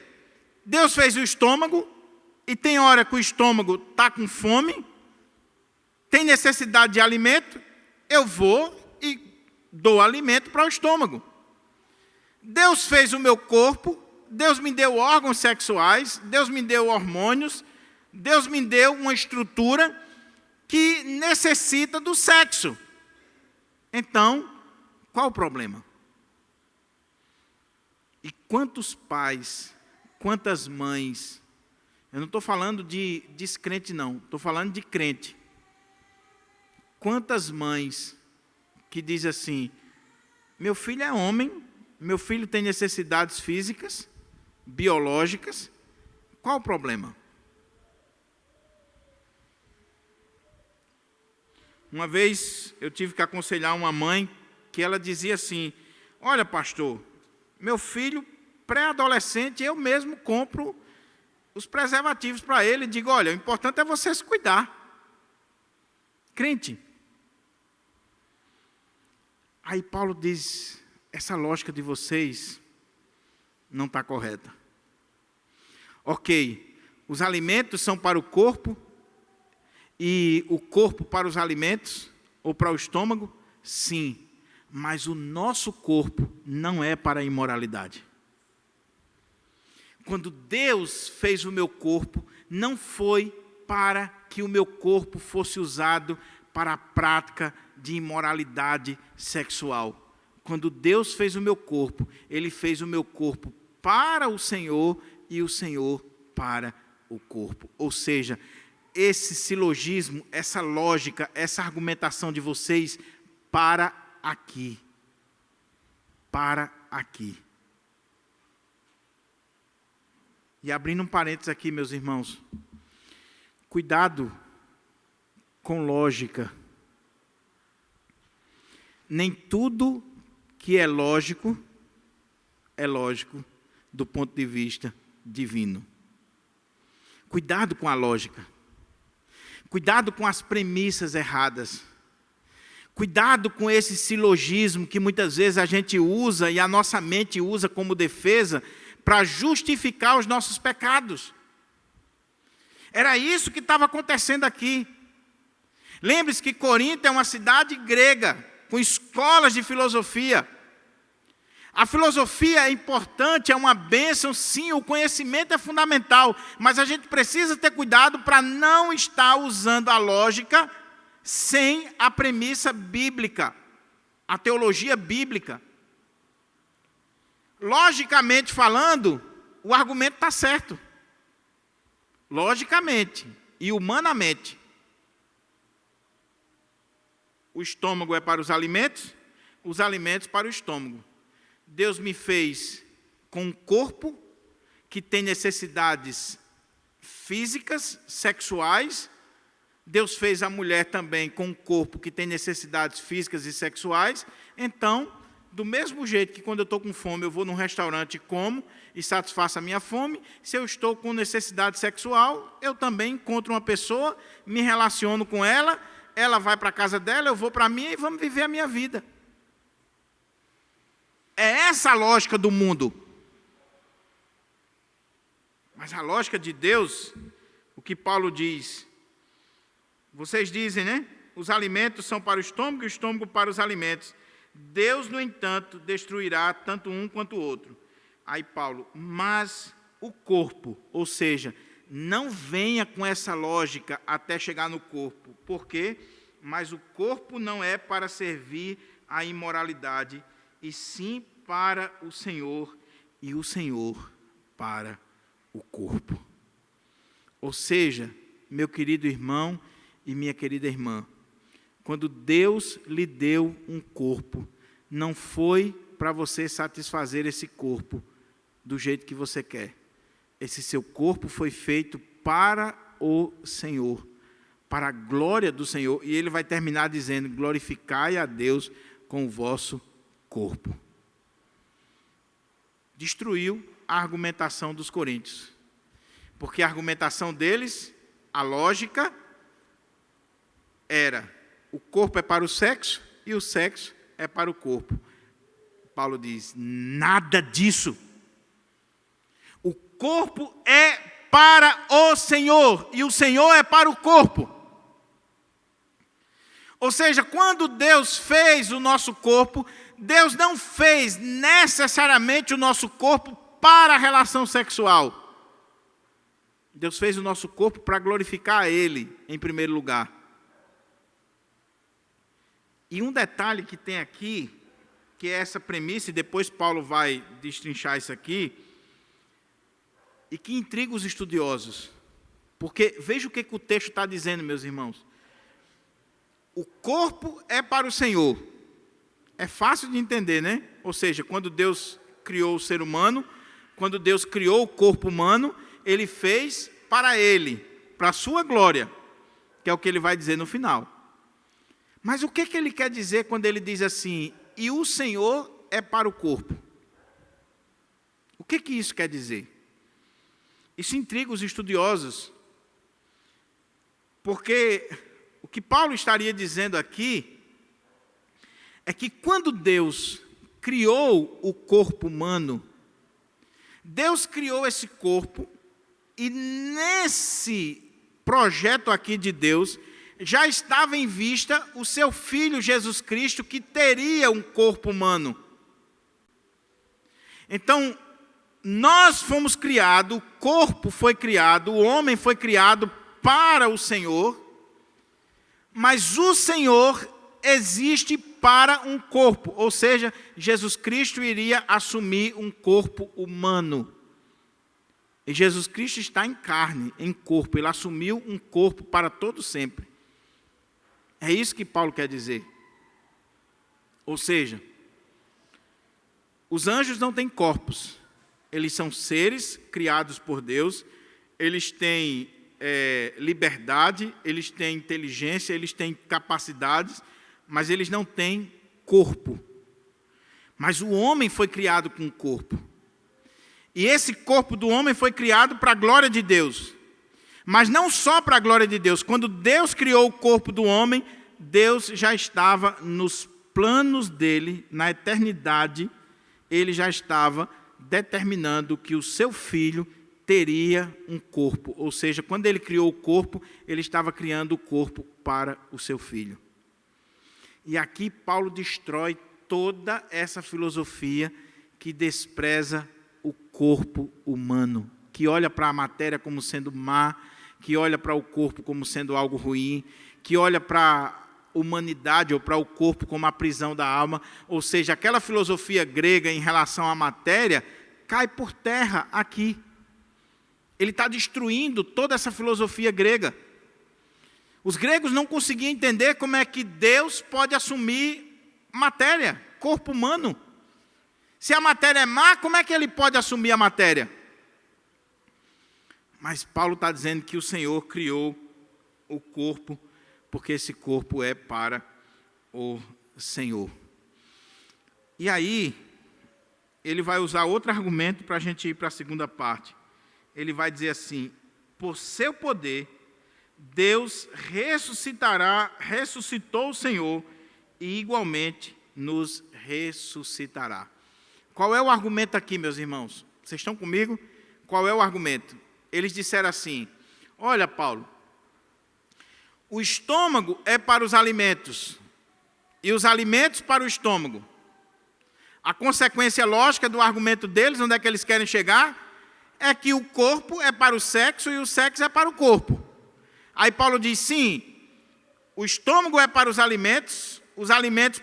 Deus fez o estômago, e tem hora que o estômago está com fome, tem necessidade de alimento, eu vou e dou alimento para o estômago. Deus fez o meu corpo, Deus me deu órgãos sexuais, Deus me deu hormônios, Deus me deu uma estrutura que necessita do sexo. Então, qual o problema? E quantos pais, quantas mães, eu não estou falando de descrente não, estou falando de crente. Quantas mães que dizem assim: meu filho é homem, meu filho tem necessidades físicas, biológicas, qual o problema? Uma vez eu tive que aconselhar uma mãe que ela dizia assim: olha, pastor, meu filho pré-adolescente, eu mesmo compro os preservativos para ele e digo: olha, o importante é você se cuidar. Crente. Aí Paulo diz: essa lógica de vocês não está correta. Ok, os alimentos são para o corpo, e o corpo para os alimentos, ou para o estômago? Sim, mas o nosso corpo não é para a imoralidade. Quando Deus fez o meu corpo, não foi para que o meu corpo fosse usado para a prática de imoralidade sexual. Quando Deus fez o meu corpo, Ele fez o meu corpo para o Senhor e o Senhor para o corpo. Ou seja, esse silogismo, essa lógica, essa argumentação de vocês, para aqui. Para aqui. E abrindo um parênteses aqui, meus irmãos, cuidado com lógica. Nem tudo que é lógico do ponto de vista divino. Cuidado com a lógica. Cuidado com as premissas erradas. Cuidado com esse silogismo que muitas vezes a gente usa e a nossa mente usa como defesa para justificar os nossos pecados. Era isso que estava acontecendo aqui. Lembre-se que Corinto é uma cidade grega, com escolas de filosofia. A filosofia é importante, é uma bênção, sim, o conhecimento é fundamental, mas a gente precisa ter cuidado para não estar usando a lógica sem a premissa bíblica, a teologia bíblica. Logicamente falando, o argumento está certo. Logicamente e humanamente. O estômago é para os alimentos para o estômago. Deus me fez com um corpo que tem necessidades físicas, sexuais. Deus fez a mulher também com um corpo que tem necessidades físicas e sexuais. Então, do mesmo jeito que quando eu estou com fome, eu vou num restaurante e como e satisfaço a minha fome, se eu estou com necessidade sexual, eu também encontro uma pessoa, me relaciono com ela, ela vai para a casa dela, eu vou para a minha e vamos viver a minha vida. É essa a lógica do mundo. Mas a lógica de Deus, o que Paulo diz, vocês dizem, né? Os alimentos são para o estômago e o estômago para os alimentos. Deus, no entanto, destruirá tanto um quanto o outro. Aí Paulo, mas o corpo, ou seja, não venha com essa lógica até chegar no corpo. Por quê? Mas o corpo não é para servir à imoralidade, e sim para o Senhor, e o Senhor para o corpo. Ou seja, meu querido irmão e minha querida irmã, quando Deus lhe deu um corpo, não foi para você satisfazer esse corpo do jeito que você quer. Esse seu corpo foi feito para o Senhor, para a glória do Senhor. E ele vai terminar dizendo: glorificai a Deus com o vosso corpo. Destruiu a argumentação dos coríntios. Porque a argumentação deles, a lógica, era: o corpo é para o sexo e o sexo é para o corpo. Paulo diz: nada disso. O corpo é para o Senhor e o Senhor é para o corpo. Ou seja, quando Deus fez o nosso corpo, Deus não fez necessariamente o nosso corpo para a relação sexual. Deus fez o nosso corpo para glorificar a Ele, em primeiro lugar. E um detalhe que tem aqui, que é essa premissa, e depois Paulo vai destrinchar isso aqui, e que intriga os estudiosos. Porque veja o que o texto está dizendo, meus irmãos. O corpo é para o Senhor. É fácil de entender, né? Ou seja, quando Deus criou o ser humano, quando Deus criou o corpo humano, Ele fez para Ele, para a sua glória, que é o que Ele vai dizer no final. Mas o que Ele quer dizer quando Ele diz assim: e o Senhor é para o corpo? O que isso quer dizer? Isso intriga os estudiosos, porque o que Paulo estaria dizendo aqui é que quando Deus criou o corpo humano, Deus criou esse corpo, e nesse projeto aqui de Deus, já estava em vista o seu Filho Jesus Cristo, que teria um corpo humano. Então, nós fomos criados, o corpo foi criado, o homem foi criado para o Senhor, mas o Senhor existe para um corpo, ou seja, Jesus Cristo iria assumir um corpo humano. E Jesus Cristo está em carne, em corpo, Ele assumiu um corpo para todo sempre. É isso que Paulo quer dizer. Ou seja, os anjos não têm corpos, eles são seres criados por Deus, eles têm liberdade, eles têm inteligência, eles têm capacidades, mas eles não têm corpo. Mas o homem foi criado com um corpo. E esse corpo do homem foi criado para a glória de Deus. Mas não só para a glória de Deus. Quando Deus criou o corpo do homem, Deus já estava nos planos dele, na eternidade, Ele já estava determinando que o seu filho teria um corpo. Ou seja, quando Ele criou o corpo, Ele estava criando o corpo para o seu filho. E aqui Paulo destrói toda essa filosofia que despreza o corpo humano, que olha para a matéria como sendo má, que olha para o corpo como sendo algo ruim, que olha para a humanidade ou para o corpo como a prisão da alma. Ou seja, aquela filosofia grega em relação à matéria cai por terra aqui. Ele está destruindo toda essa filosofia grega. Os gregos não conseguiam entender como é que Deus pode assumir matéria, corpo humano. Se a matéria é má, como é que Ele pode assumir a matéria? Mas Paulo está dizendo que o Senhor criou o corpo, porque esse corpo é para o Senhor. E aí, ele vai usar outro argumento para a gente ir para a segunda parte. Ele vai dizer assim: por seu poder, Deus ressuscitou o Senhor e igualmente nos ressuscitará. Qual é o argumento aqui, meus irmãos? Vocês estão comigo? Qual é o argumento? Eles disseram assim: olha, Paulo, o estômago é para os alimentos e os alimentos para o estômago. A consequência lógica do argumento deles, onde é que eles querem chegar? é que o corpo é para o sexo e o sexo é para o corpo. Aí Paulo diz, sim, o estômago é para os alimentos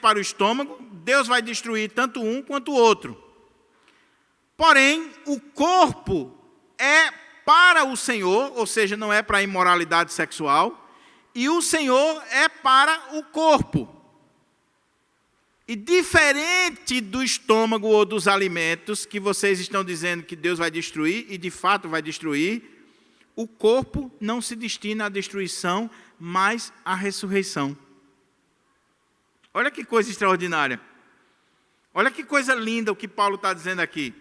para o estômago, Deus vai destruir tanto um quanto o outro. Porém, o corpo é para o Senhor, ou seja, não é para a imoralidade sexual, e o Senhor é para o corpo. E diferente do estômago ou dos alimentos que vocês estão dizendo que Deus vai destruir, e de fato vai destruir, o corpo não se destina à destruição, mas à ressurreição. Olha que coisa extraordinária. Olha que coisa linda o que Paulo está dizendo aqui.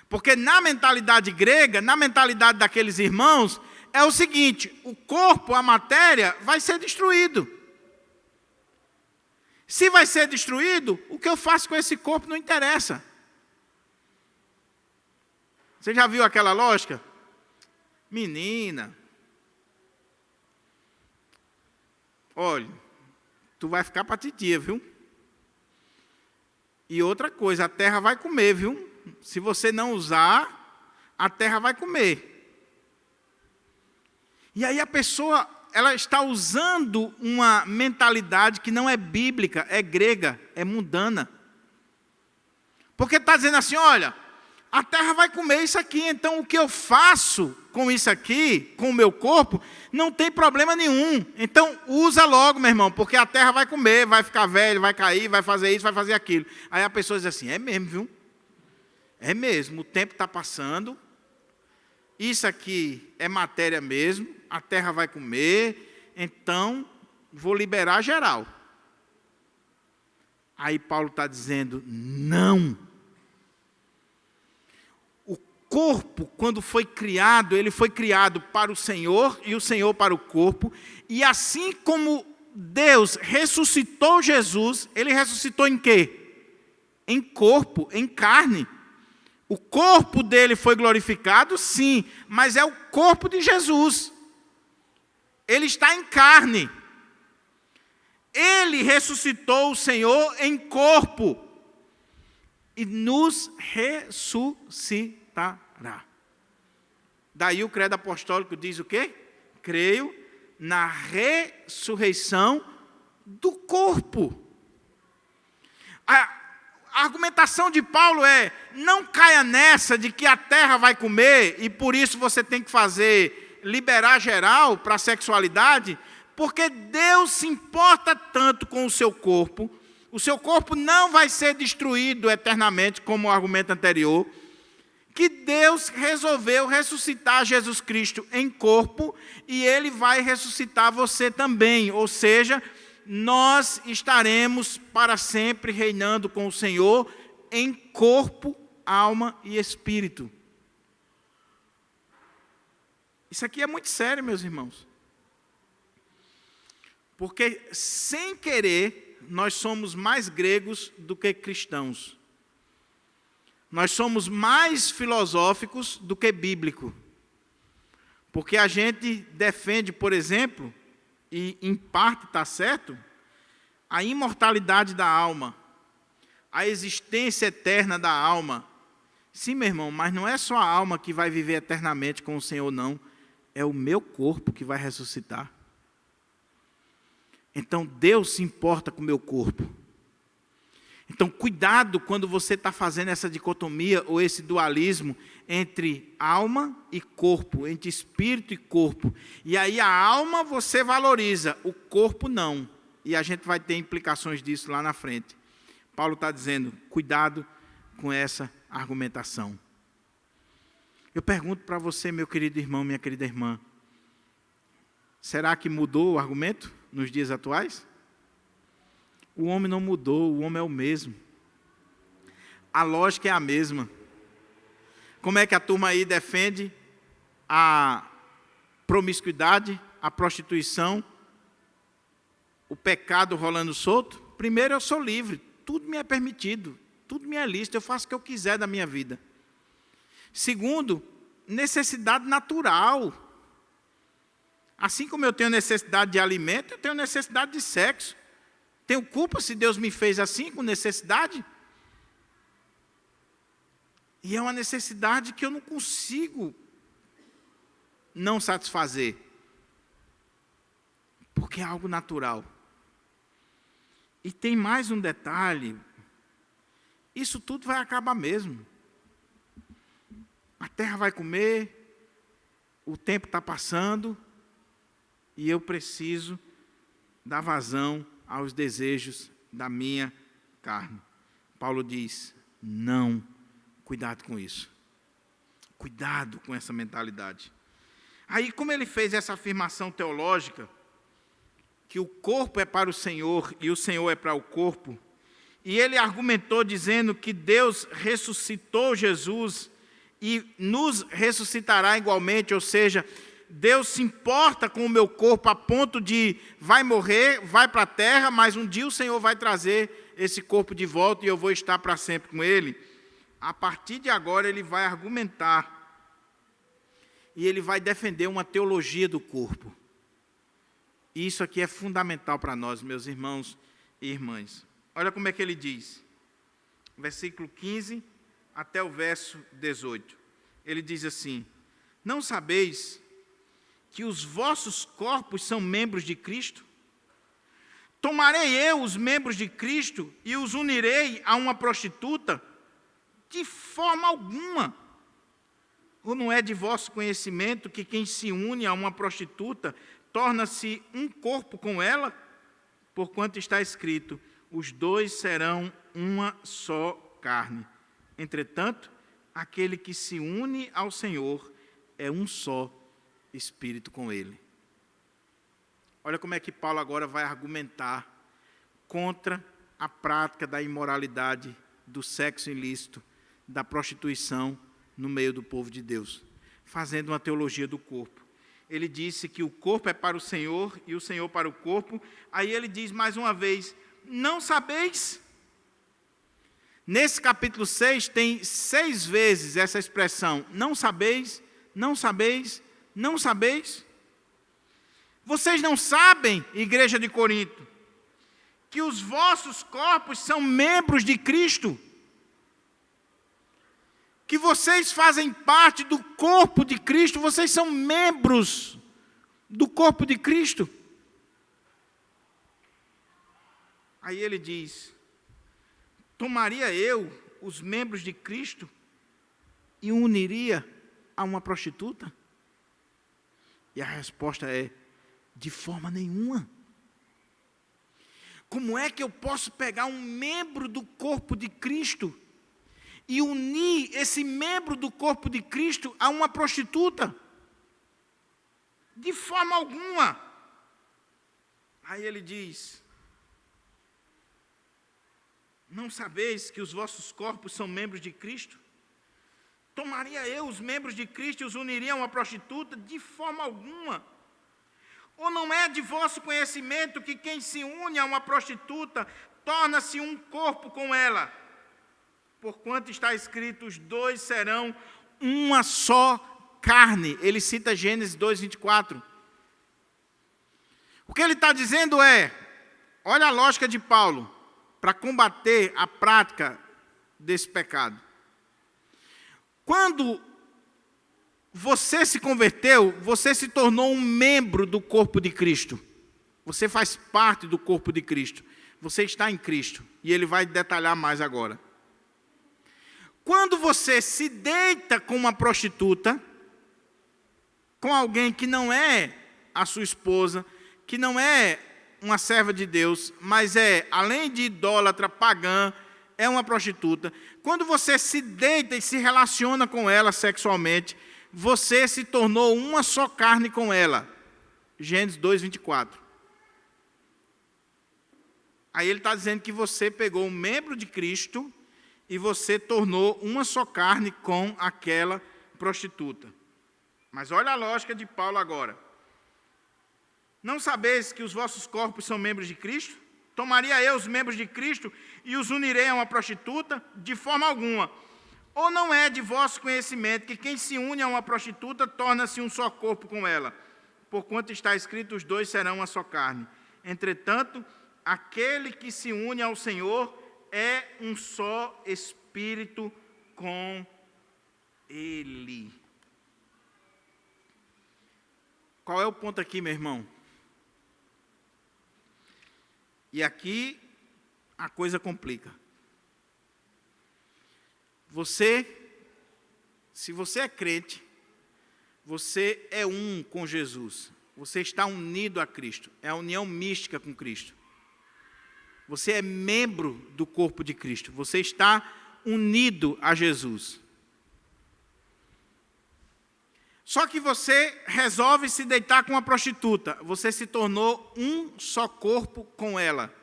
Porque na mentalidade grega, na mentalidade daqueles irmãos, é o seguinte, o corpo, a matéria, vai ser destruído. Se vai ser destruído, o que eu faço com esse corpo não interessa. Você já viu aquela lógica? Menina, olha, tu vai ficar para titia, viu? E outra coisa, a terra vai comer, viu? Se você não usar, a terra vai comer. E aí a pessoa, ela está usando uma mentalidade que não é bíblica, é grega, é mundana. Porque está dizendo assim, olha, a terra vai comer isso aqui, então o que eu faço com isso aqui, com o meu corpo, não tem problema nenhum. Então usa logo, meu irmão, porque a terra vai comer, vai ficar velho, vai cair, vai fazer isso, vai fazer aquilo. Aí a pessoa diz assim, é mesmo, viu? É mesmo, o tempo está passando, isso aqui é matéria mesmo, a terra vai comer, então vou liberar geral. Aí Paulo está dizendo, não. O corpo, quando foi criado, ele foi criado para o Senhor e o Senhor para o corpo, e assim como Deus ressuscitou Jesus, ele ressuscitou em quê? Em corpo, em carne. O corpo dele foi glorificado, sim, mas é o corpo de Jesus. Ele está em carne. Ele ressuscitou o Senhor em corpo e nos ressuscitará. Daí o credo apostólico diz o quê? Creio na ressurreição do corpo. A argumentação de Paulo é, não caia nessa de que a terra vai comer e por isso você tem que liberar geral para a sexualidade, porque Deus se importa tanto com o seu corpo não vai ser destruído eternamente, como o argumento anterior, que Deus resolveu ressuscitar Jesus Cristo em corpo e Ele vai ressuscitar você também, ou seja, nós estaremos para sempre reinando com o Senhor em corpo, alma e espírito. Isso aqui é muito sério, meus irmãos. Porque, sem querer, nós somos mais gregos do que cristãos. Nós somos mais filosóficos do que bíblicos. Porque a gente defende, por exemplo, e em parte está certo, a imortalidade da alma, a existência eterna da alma. Sim, meu irmão, mas não é só a alma que vai viver eternamente com o Senhor, não. É o meu corpo que vai ressuscitar. Então, Deus se importa com o meu corpo. Então, cuidado quando você está fazendo essa dicotomia ou esse dualismo entre alma e corpo, entre espírito e corpo. E aí a alma você valoriza, o corpo não. E a gente vai ter implicações disso lá na frente. Paulo está dizendo, cuidado com essa argumentação. Eu pergunto para você, meu querido irmão, minha querida irmã, será que mudou o argumento nos dias atuais? O homem não mudou, o homem é o mesmo. A lógica é a mesma. Como é que a turma aí defende a promiscuidade, a prostituição, o pecado rolando solto? Primeiro, eu sou livre, tudo me é permitido, tudo me é lícito, eu faço o que eu quiser da minha vida. Segundo, necessidade natural. Assim como eu tenho necessidade de alimento, eu tenho necessidade de sexo. Tenho culpa se Deus me fez assim, com necessidade? E é uma necessidade que eu não consigo não satisfazer, porque é algo natural. E tem mais um detalhe: isso tudo vai acabar mesmo. A terra vai comer, o tempo está passando, e eu preciso dar vazão aos desejos da minha carne. Paulo diz: não, cuidado com isso. Cuidado com essa mentalidade. Aí, como ele fez essa afirmação teológica, que o corpo é para o Senhor e o Senhor é para o corpo, e ele argumentou dizendo que Deus ressuscitou Jesus e nos ressuscitará igualmente, ou seja, Deus se importa com o meu corpo a ponto de vai morrer, vai para a terra, mas um dia o Senhor vai trazer esse corpo de volta e eu vou estar para sempre com ele. A partir de agora ele vai argumentar e ele vai defender uma teologia do corpo. E isso aqui é fundamental para nós, meus irmãos e irmãs. Olha como é que ele diz, versículo 15 até o verso 18. Ele diz assim: não sabeis que os vossos corpos são membros de Cristo? Tomarei eu os membros de Cristo e os unirei a uma prostituta? De forma alguma. Ou não é de vosso conhecimento que quem se une a uma prostituta torna-se um corpo com ela? Porquanto está escrito: os dois serão uma só carne. Entretanto, aquele que se une ao Senhor é um só espírito com ele. Olha como é que Paulo agora vai argumentar contra a prática da imoralidade, do sexo ilícito, da prostituição no meio do povo de Deus, fazendo uma teologia do corpo. Ele disse que o corpo é para o Senhor e o Senhor para o corpo. Aí ele diz mais uma vez: não sabeis? Nesse capítulo 6 tem 6 vezes essa expressão: não sabeis, não sabeis, não sabeis. Vocês não sabem, igreja de Corinto, que os vossos corpos são membros de Cristo? Que vocês fazem parte do corpo de Cristo, vocês são membros do corpo de Cristo. Aí ele diz: tomaria eu os membros de Cristo e uniria a uma prostituta? E a resposta é: de forma nenhuma. Como é que eu posso pegar um membro do corpo de Cristo e unir esse membro do corpo de Cristo a uma prostituta? De forma alguma. Aí ele diz: não sabeis que os vossos corpos são membros de Cristo? Tomaria eu os membros de Cristo e os uniria a uma prostituta? De forma alguma. Ou não é de vosso conhecimento que quem se une a uma prostituta torna-se um corpo com ela? Porquanto está escrito: os dois serão uma só carne. Ele cita Gênesis 2:24. O que ele está dizendo é, olha a lógica de Paulo, para combater a prática desse pecado. Quando você se converteu, você se tornou um membro do corpo de Cristo. Você faz parte do corpo de Cristo. Você está em Cristo. E ele vai detalhar mais agora. Quando você se deita com uma prostituta, com alguém que não é a sua esposa, que não é uma serva de Deus, mas é, além de idólatra, pagã, é uma prostituta. Quando você se deita e se relaciona com ela sexualmente, você se tornou uma só carne com ela. Gênesis 2:24. Aí ele está dizendo que você pegou um membro de Cristo e você tornou uma só carne com aquela prostituta. Mas olha a lógica de Paulo agora. Não sabeis que os vossos corpos são membros de Cristo? Tomaria eu os membros de Cristo e os unirei a uma prostituta? De forma alguma. Ou não é de vosso conhecimento que quem se une a uma prostituta torna-se um só corpo com ela? Porquanto está escrito: os dois serão uma só carne. Entretanto, aquele que se une ao Senhor é um só espírito com Ele. Qual é o ponto aqui, meu irmão? E aqui a coisa complica. Se você é crente, você é um com Jesus. Você está unido a Cristo. É a união mística com Cristo. Você é membro do corpo de Cristo. Você está unido a Jesus. Só que você resolve se deitar com uma prostituta. Você se tornou um só corpo com ela.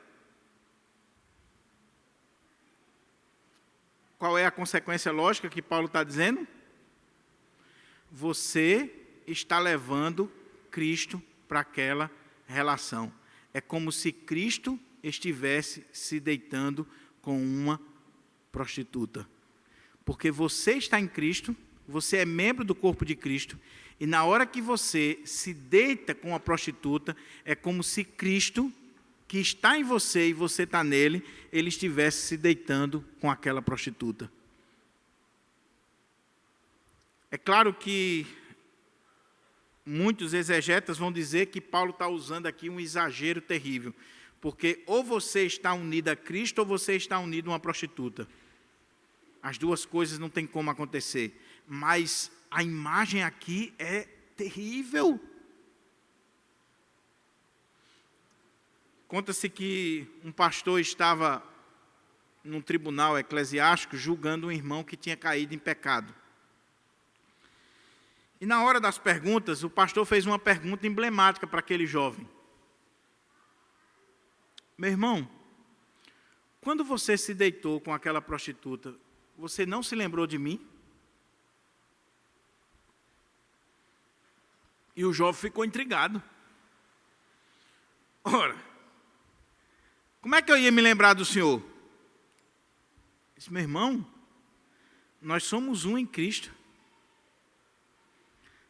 Qual é a consequência lógica que Paulo está dizendo? Você está levando Cristo para aquela relação. É como se Cristo estivesse se deitando com uma prostituta. Porque você está em Cristo, você é membro do corpo de Cristo, e na hora que você se deita com a prostituta, é como se Cristo, que está em você e você está nele, ele estivesse se deitando com aquela prostituta. É claro que muitos exegetas vão dizer que Paulo está usando aqui um exagero terrível, porque ou você está unido a Cristo ou você está unido a uma prostituta. As duas coisas não tem como acontecer, mas a imagem aqui é terrível. Conta-se que um pastor estava num tribunal eclesiástico julgando um irmão que tinha caído em pecado. E na hora das perguntas, o pastor fez uma pergunta emblemática para aquele jovem. Meu irmão, quando você se deitou com aquela prostituta, você não se lembrou de mim? E o jovem ficou intrigado. Ora, como é que eu ia me lembrar do Senhor? Disse, meu irmão, nós somos um em Cristo.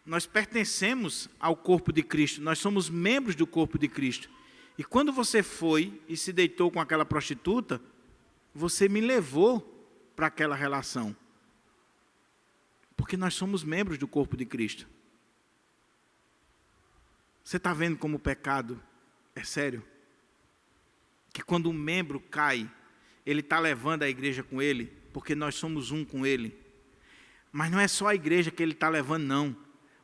Nós pertencemos ao corpo de Cristo, nós somos membros do corpo de Cristo. E quando você foi e se deitou com aquela prostituta, você me levou para aquela relação. Porque nós somos membros do corpo de Cristo. Você está vendo como o pecado é sério? Que quando um membro cai, ele está levando a igreja com ele, porque nós somos um com ele. Mas não é só a igreja que ele está levando, não.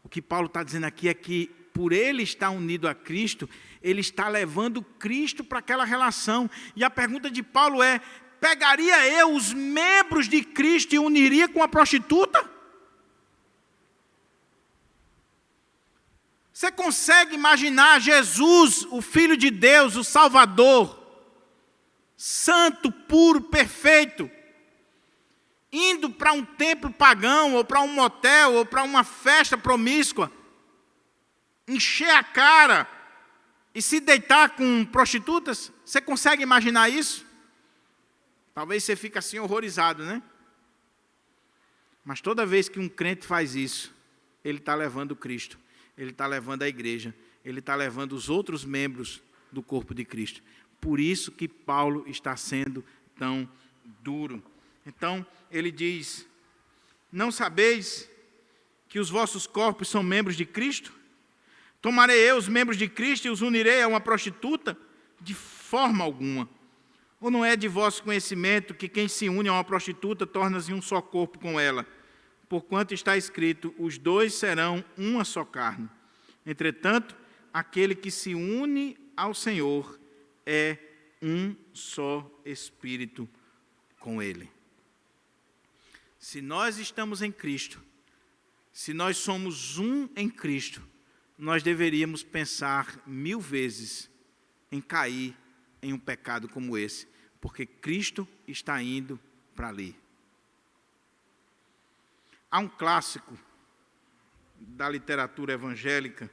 O que Paulo está dizendo aqui é que, por ele estar unido a Cristo, ele está levando Cristo para aquela relação. E a pergunta de Paulo é, pegaria eu os membros de Cristo e uniria com a prostituta? Você consegue imaginar Jesus, o Filho de Deus, o Salvador, santo, puro, perfeito, indo para um templo pagão, ou para um motel, ou para uma festa promíscua, encher a cara e se deitar com prostitutas? Você consegue imaginar isso? Talvez você fique assim horrorizado, né? Mas toda vez que um crente faz isso, ele está levando Cristo, ele está levando a igreja, ele está levando os outros membros do corpo de Cristo. Por isso que Paulo está sendo tão duro. Então, ele diz, não sabeis que os vossos corpos são membros de Cristo? Tomarei eu os membros de Cristo e os unirei a uma prostituta? De forma alguma. Ou não é de vosso conhecimento que quem se une a uma prostituta torna-se um só corpo com ela? Porquanto está escrito, os dois serão uma só carne. Entretanto, aquele que se une ao Senhor é um só espírito com ele. Se nós estamos em Cristo, se nós somos um em Cristo, nós deveríamos pensar 1000 vezes em cair em um pecado como esse, porque Cristo está indo para ali. Há um clássico da literatura evangélica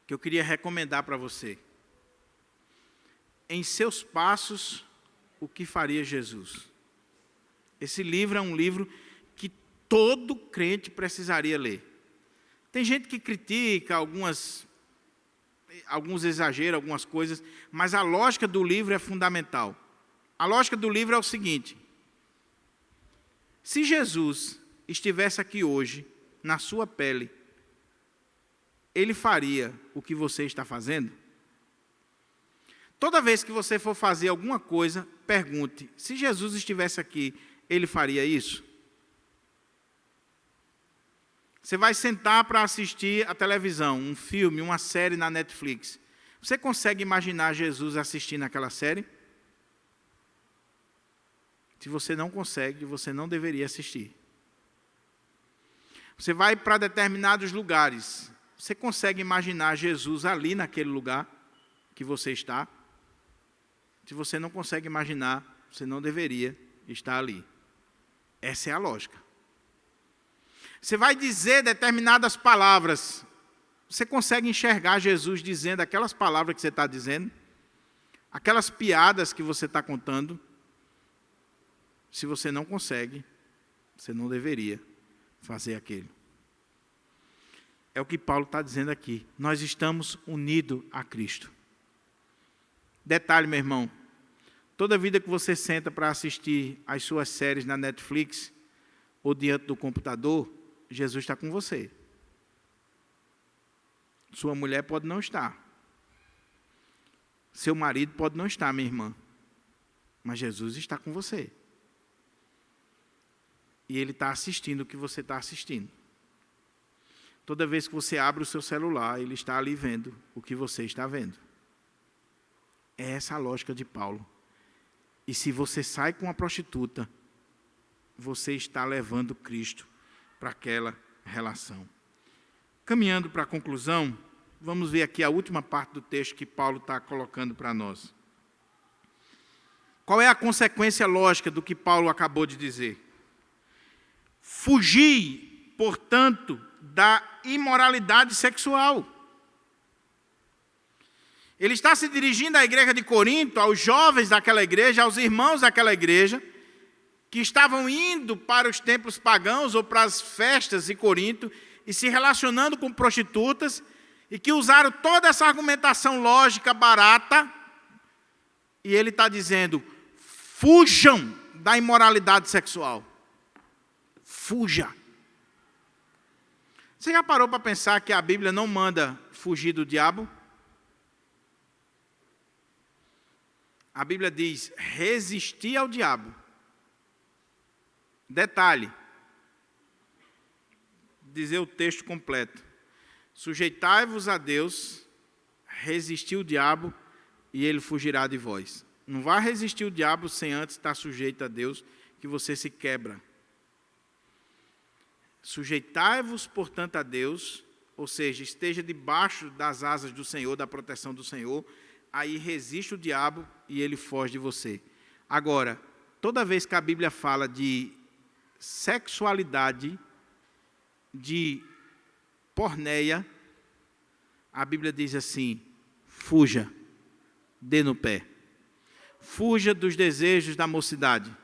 que eu queria recomendar para você. Em seus passos, o que faria Jesus? Esse livro é um livro que todo crente precisaria ler. Tem gente que critica alguns exageros, algumas coisas, mas a lógica do livro é fundamental. A lógica do livro é o seguinte: se Jesus estivesse aqui hoje, na sua pele, ele faria o que você está fazendo? Toda vez que você for fazer alguma coisa, pergunte, se Jesus estivesse aqui, ele faria isso? Você vai sentar para assistir a televisão, um filme, uma série na Netflix. Você consegue imaginar Jesus assistindo aquela série? Se você não consegue, você não deveria assistir. Você vai para determinados lugares. Você consegue imaginar Jesus ali naquele lugar que você está? Se você não consegue imaginar, você não deveria estar ali. Essa é a lógica. Você vai dizer determinadas palavras. Você consegue enxergar Jesus dizendo aquelas palavras que você está dizendo? Aquelas piadas que você está contando? Se você não consegue, você não deveria fazer aquilo. É o que Paulo está dizendo aqui. Nós estamos unidos a Cristo. Detalhe, meu irmão. Toda vida que você senta para assistir as suas séries na Netflix ou diante do computador, Jesus está com você. Sua mulher pode não estar. Seu marido pode não estar, minha irmã. Mas Jesus está com você. E Ele está assistindo o que você está assistindo. Toda vez que você abre o seu celular, Ele está ali vendo o que você está vendo. É essa a lógica de Paulo. E se você sai com uma prostituta, você está levando Cristo para aquela relação. Caminhando para a conclusão, vamos ver aqui a última parte do texto que Paulo está colocando para nós. Qual é a consequência lógica do que Paulo acabou de dizer? Fugi, portanto, da imoralidade sexual. Ele está se dirigindo à igreja de Corinto, aos jovens daquela igreja, aos irmãos daquela igreja, que estavam indo para os templos pagãos ou para as festas de Corinto e se relacionando com prostitutas, e que usaram toda essa argumentação lógica barata, e ele está dizendo, fujam da imoralidade sexual. Fuja. Você já parou para pensar que a Bíblia não manda fugir do diabo? A Bíblia diz, resistir ao diabo. Detalhe, dizer o texto completo. Sujeitai-vos a Deus, resistir o diabo, e ele fugirá de vós. Não vá resistir o diabo sem antes estar sujeito a Deus, que você se quebra. Sujeitai-vos, portanto, a Deus, ou seja, esteja debaixo das asas do Senhor, da proteção do Senhor, aí resiste o diabo e ele foge de você. Agora, toda vez que a Bíblia fala de sexualidade, de porneia, a Bíblia diz assim, fuja, dê no pé. Fuja dos desejos da mocidade.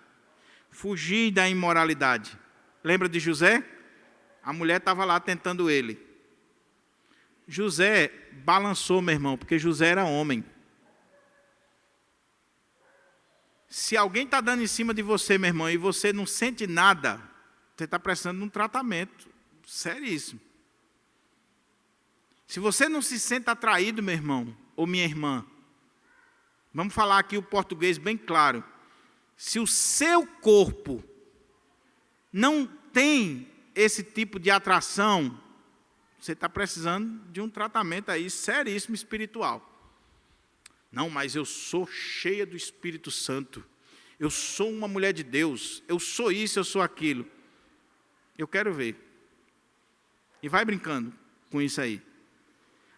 Fugir da imoralidade. Lembra de José? A mulher estava lá tentando ele. José balançou, meu irmão, porque José era homem. Se alguém está dando em cima de você, meu irmão, e você não sente nada, você está precisando de um tratamento seríssimo. Se você não se sente atraído, meu irmão, ou minha irmã, vamos falar aqui o português bem claro. Se o seu corpo não tem esse tipo de atração, você está precisando de um tratamento aí seríssimo espiritual. Não, mas eu sou cheia do Espírito Santo. Eu sou uma mulher de Deus. Eu sou isso, eu sou aquilo. Eu quero ver. E vai brincando com isso aí.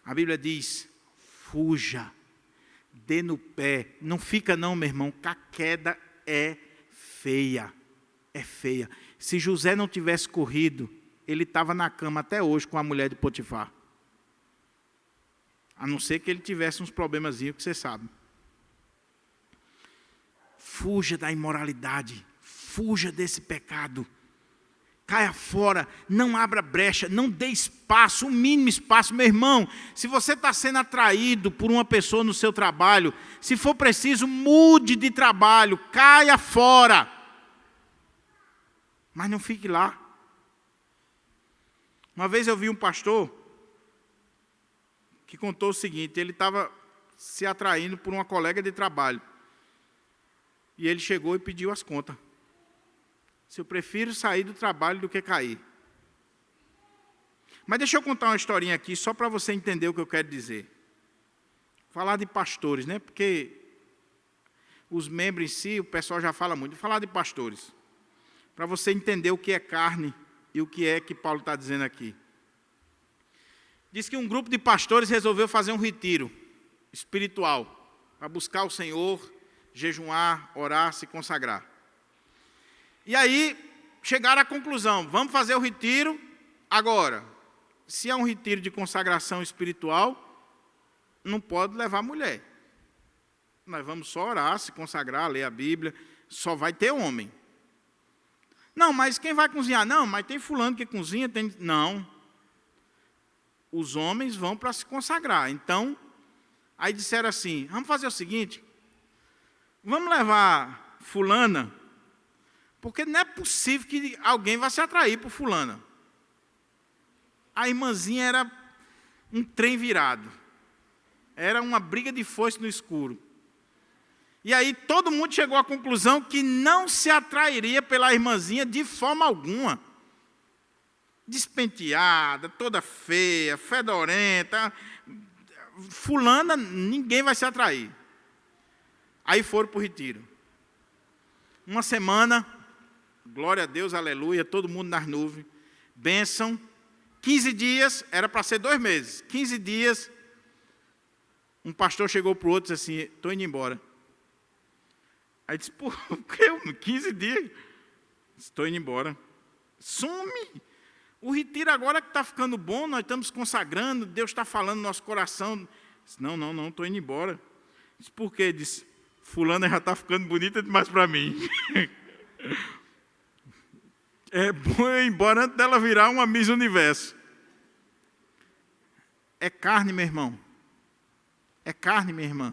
A Bíblia diz, fuja, dê no pé. Não fica não, meu irmão, que a queda é feia. É feia. Se José não tivesse corrido, ele estava na cama até hoje com a mulher de Potifar. A não ser que ele tivesse uns problemazinhos que você sabe. Fuja da imoralidade. Fuja desse pecado. Caia fora. Não abra brecha. Não dê espaço, o mínimo espaço. Meu irmão, se você está sendo atraído por uma pessoa no seu trabalho, se for preciso, mude de trabalho. Caia fora. Mas não fique lá. Uma vez eu vi um pastor que contou o seguinte: ele estava se atraindo por uma colega de trabalho. E ele chegou e pediu as contas. Se eu prefiro sair do trabalho do que cair. Mas deixa eu contar uma historinha aqui, só para você entender o que eu quero dizer. Falar de pastores, né? Porque os membros em si, o pessoal já fala muito. Falar de pastores. Para você entender o que é carne e o que é que Paulo está dizendo aqui. Diz que um grupo de pastores resolveu fazer um retiro espiritual para buscar o Senhor, jejuar, orar, se consagrar. E aí chegaram à conclusão: vamos fazer o retiro agora. Se é um retiro de consagração espiritual, não pode levar mulher. Nós vamos só orar, se consagrar, ler a Bíblia, só vai ter homem. Não, mas quem vai cozinhar? Não, mas tem fulano que cozinha, tem... Não. Os homens vão para se consagrar. Então, aí disseram assim: vamos fazer o seguinte, vamos levar fulana, porque não é possível que alguém vá se atrair por fulana. A irmãzinha era um trem virado. Era uma briga de foice no escuro. E aí todo mundo chegou à conclusão que não se atrairia pela irmãzinha de forma alguma. Despenteada, toda feia, fedorenta. Fulana, ninguém vai se atrair. Aí foram para o retiro. Uma semana, glória a Deus, aleluia, todo mundo nas nuvens, bênção. 15 dias, era para ser 2 meses. 15 dias, um pastor chegou para o outro e disse assim: estou indo embora. Aí disse: por que 15 dias? Estou indo embora. Some! O retiro agora que está ficando bom, nós estamos consagrando, Deus está falando no nosso coração. Disse: não, estou indo embora. Disse: por quê? Disse: fulana já está ficando bonita demais para mim. É bom eu ir embora antes dela virar uma Miss Universo. É carne, meu irmão. É carne, minha irmã.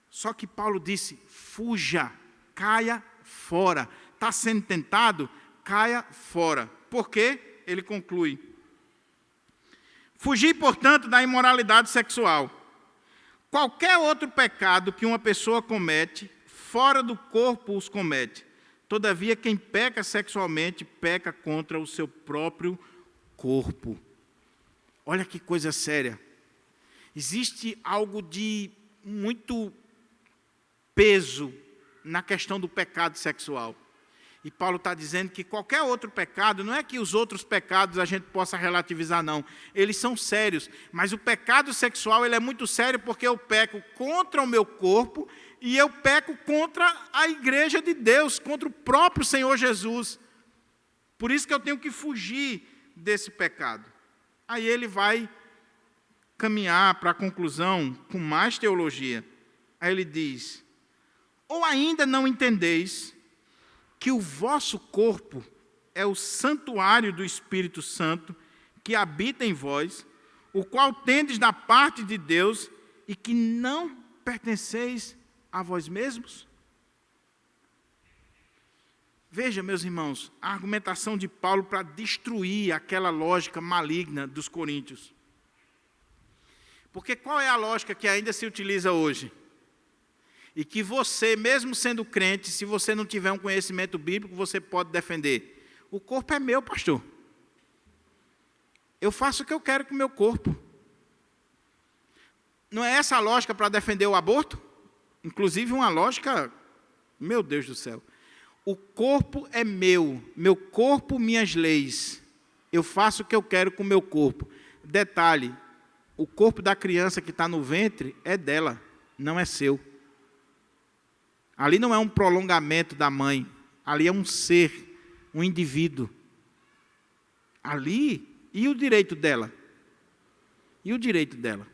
Só que Paulo disse: fuja, caia fora. Está sendo tentado? Caia fora. Por quê? Ele conclui: fugir, portanto, da imoralidade sexual. Qualquer outro pecado que uma pessoa comete, fora do corpo os comete. Todavia, quem peca sexualmente, peca contra o seu próprio corpo. Olha que coisa séria. Existe algo de muito peso na questão do pecado sexual. E Paulo está dizendo que qualquer outro pecado, não é que os outros pecados a gente possa relativizar, não. Eles são sérios. Mas o pecado sexual, ele é muito sério porque eu peco contra o meu corpo e eu peco contra a igreja de Deus, contra o próprio Senhor Jesus. Por isso que eu tenho que fugir desse pecado. Aí ele vai caminhar para a conclusão com mais teologia. Aí ele diz: ou ainda não entendeis que o vosso corpo é o santuário do Espírito Santo que habita em vós, o qual tendes da parte de Deus e que não pertenceis a vós mesmos? Veja, meus irmãos, a argumentação de Paulo para destruir aquela lógica maligna dos coríntios. Porque qual é a lógica que ainda se utiliza hoje? E que você, mesmo sendo crente, se você não tiver um conhecimento bíblico, você pode defender. O corpo é meu, pastor. Eu faço o que eu quero com o meu corpo. Não é essa a lógica para defender o aborto? Inclusive uma lógica, meu Deus do céu. O corpo é meu corpo, minhas leis. Eu faço o que eu quero com o meu corpo. Detalhe, o corpo da criança que está no ventre é dela, não é seu. Ali não é um prolongamento da mãe, ali é um ser, um indivíduo. Ali, e o direito dela? E o direito dela?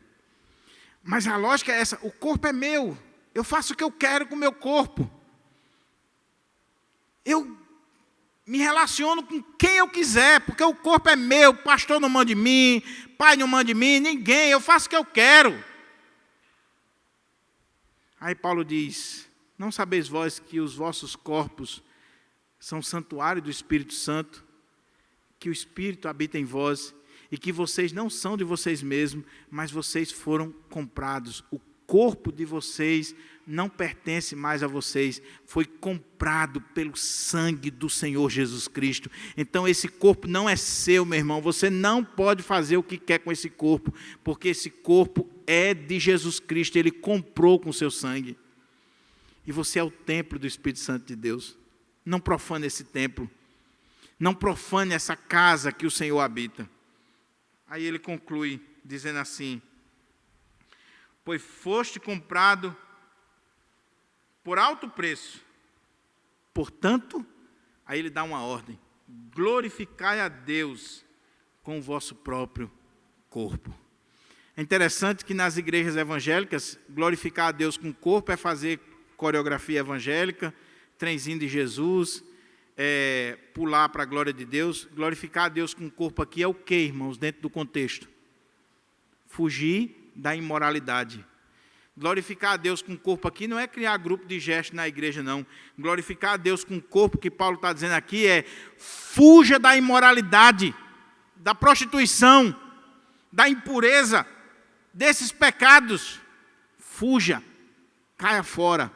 Mas a lógica é essa: o corpo é meu, eu faço o que eu quero com o meu corpo. Eu me relaciono com quem eu quiser, porque o corpo é meu, o pastor não manda de mim, pai não manda de mim, ninguém, eu faço o que eu quero. Aí Paulo diz: não sabeis vós que os vossos corpos são santuário do Espírito Santo, que o Espírito habita em vós e que vocês não são de vocês mesmos, mas vocês foram comprados. O corpo de vocês não pertence mais a vocês, foi comprado pelo sangue do Senhor Jesus Cristo. Então esse corpo não é seu, meu irmão, você não pode fazer o que quer com esse corpo, porque esse corpo é de Jesus Cristo, Ele comprou com o seu sangue. E você é o templo do Espírito Santo de Deus. Não profane esse templo, não profane essa casa que o Senhor habita. Aí ele conclui dizendo assim: pois foste comprado por alto preço. Portanto, aí ele dá uma ordem: glorificai a Deus com o vosso próprio corpo. É interessante que nas igrejas evangélicas, glorificar a Deus com o corpo é fazer coreografia evangélica, trenzinho de Jesus, pular para a glória de Deus. Glorificar a Deus com o corpo aqui é o quê, irmãos, dentro do contexto? Fugir da imoralidade. Glorificar a Deus com o corpo aqui não é criar grupo de gestos na igreja, não. Glorificar a Deus com o corpo, que Paulo está dizendo aqui, é fuja da imoralidade, da prostituição, da impureza, desses pecados. Fuja, caia fora,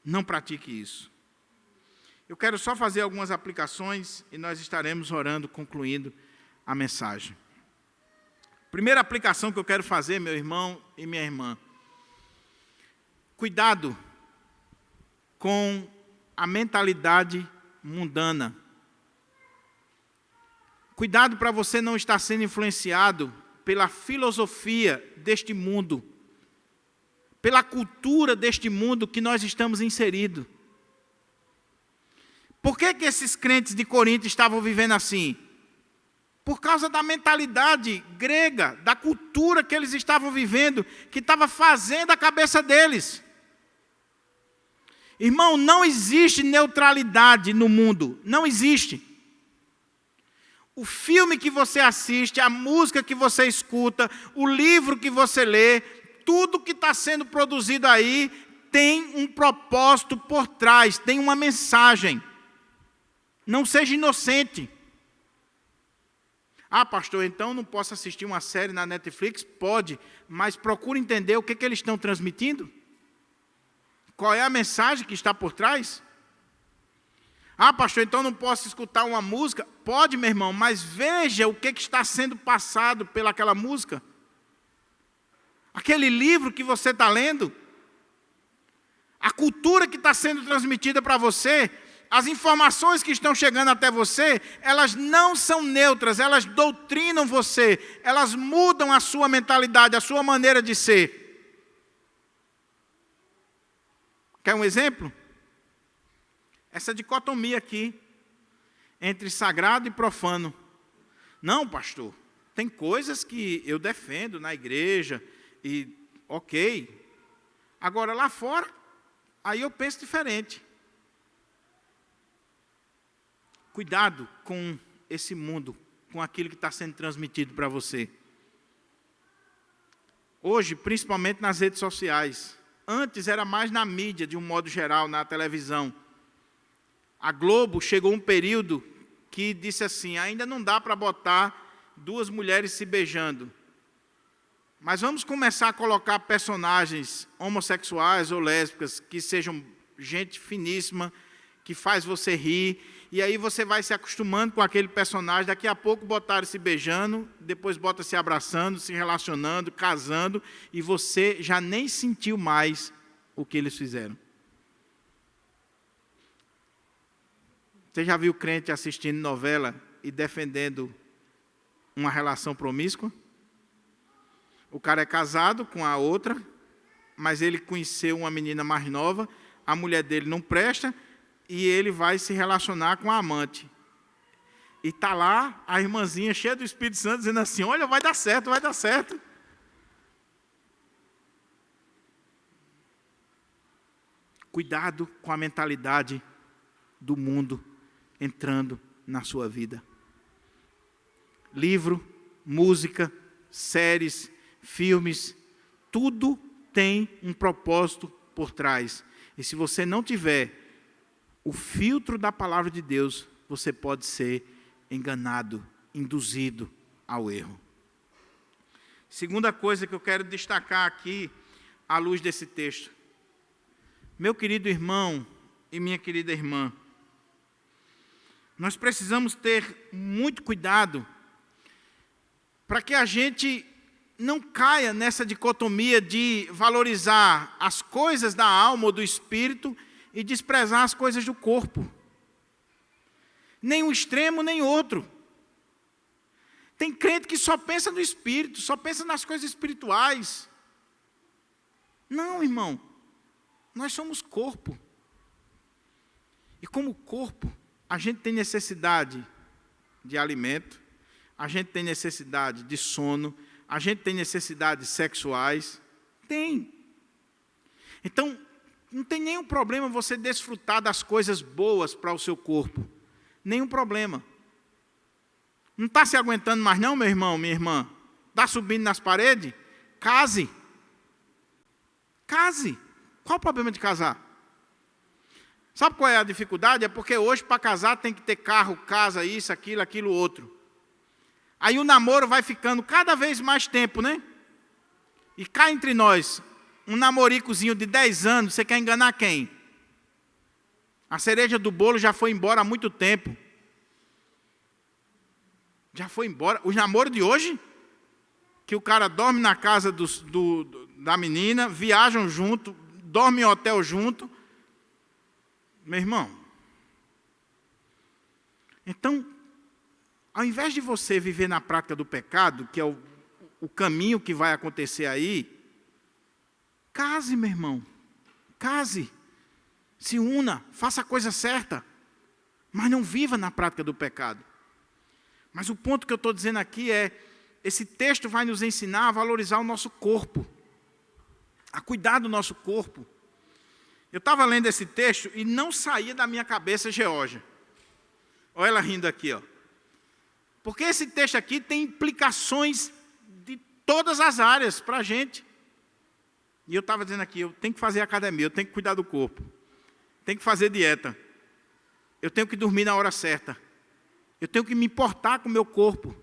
não pratique isso. Eu quero só fazer algumas aplicações e nós estaremos orando, concluindo a mensagem. Primeira aplicação que eu quero fazer, meu irmão e minha irmã: cuidado com a mentalidade mundana. Cuidado para você não estar sendo influenciado pela filosofia deste mundo, pela cultura deste mundo que nós estamos inseridos. Por que esses crentes de Corinto estavam vivendo assim? Por causa da mentalidade grega, da cultura que eles estavam vivendo, que estava fazendo a cabeça deles. Irmão, não existe neutralidade no mundo, não existe. O filme que você assiste, a música que você escuta, o livro que você lê, tudo que está sendo produzido aí tem um propósito por trás, tem uma mensagem. Não seja inocente. Ah, pastor, então não posso assistir uma série na Netflix? Pode, mas procure entender o que eles estão transmitindo. Qual é a mensagem que está por trás? Ah, pastor, então não posso escutar uma música? Pode, meu irmão, mas veja o que está sendo passado pelaquela música. Aquele livro que você está lendo, a cultura que está sendo transmitida para você, as informações que estão chegando até você, elas não são neutras, elas doutrinam você, elas mudam a sua mentalidade, a sua maneira de ser. Quer um exemplo? Essa dicotomia aqui, entre sagrado e profano. Não, pastor, tem coisas que eu defendo na igreja, e ok. Agora, lá fora, aí eu penso diferente. Cuidado com esse mundo, com aquilo que está sendo transmitido para você. Hoje, principalmente nas redes sociais. Antes era mais na mídia, de um modo geral, na televisão. A Globo chegou um período que disse assim: ainda não dá para botar duas mulheres se beijando. Mas vamos começar a colocar personagens homossexuais ou lésbicas que sejam gente finíssima, que faz você rir, e aí você vai se acostumando com aquele personagem, daqui a pouco botaram se beijando, depois bota se abraçando, se relacionando, casando, e você já nem sentiu mais o que eles fizeram. Você já viu crente assistindo novela e defendendo uma relação promíscua? O cara é casado com a outra, mas ele conheceu uma menina mais nova, a mulher dele não presta, e ele vai se relacionar com a amante. E está lá a irmãzinha cheia do Espírito Santo dizendo assim: olha, vai dar certo, vai dar certo. Cuidado com a mentalidade do mundo entrando na sua vida. Livro, música, séries, filmes, tudo tem um propósito por trás. E se você não tiver o filtro da palavra de Deus, você pode ser enganado, induzido ao erro. Segunda coisa que eu quero destacar aqui, à luz desse texto. Meu querido irmão e minha querida irmã, nós precisamos ter muito cuidado para que a gente não caia nessa dicotomia de valorizar as coisas da alma ou do espírito e desprezar as coisas do corpo. Nem um extremo, nem outro. Tem crente que só pensa no espírito, só pensa nas coisas espirituais. Não, irmão. Nós somos corpo. E como corpo, a gente tem necessidade de alimento, a gente tem necessidade de sono, a gente tem necessidades sexuais. Tem. Então, não tem nenhum problema você desfrutar das coisas boas para o seu corpo. Nenhum problema. Não está se aguentando mais não, meu irmão, minha irmã? Está subindo nas paredes? Case. Case. Qual o problema de casar? Sabe qual é a dificuldade? É porque hoje, para casar, tem que ter carro, casa, isso, aquilo, outro. Aí o namoro vai ficando cada vez mais tempo, né? E cá entre nós, um namoricozinho de 10 anos, você quer enganar quem? A cereja do bolo já foi embora há muito tempo. Já foi embora. Os namoros de hoje, que o cara dorme na casa da menina, viajam junto, dorme em hotel junto. Meu irmão, então, ao invés de você viver na prática do pecado, que é o caminho que vai acontecer aí, case, meu irmão, case, se una, faça a coisa certa, mas não viva na prática do pecado. Mas o ponto que eu estou dizendo aqui é, esse texto vai nos ensinar a valorizar o nosso corpo, a cuidar do nosso corpo. Eu estava lendo esse texto e não saía da minha cabeça Geórgia. Olha ela rindo aqui, ó. Porque esse texto aqui tem implicações de todas as áreas para a gente. E eu estava dizendo aqui, eu tenho que fazer academia, eu tenho que cuidar do corpo. Tenho que fazer dieta. Eu tenho que dormir na hora certa. Eu tenho que me importar com o meu corpo.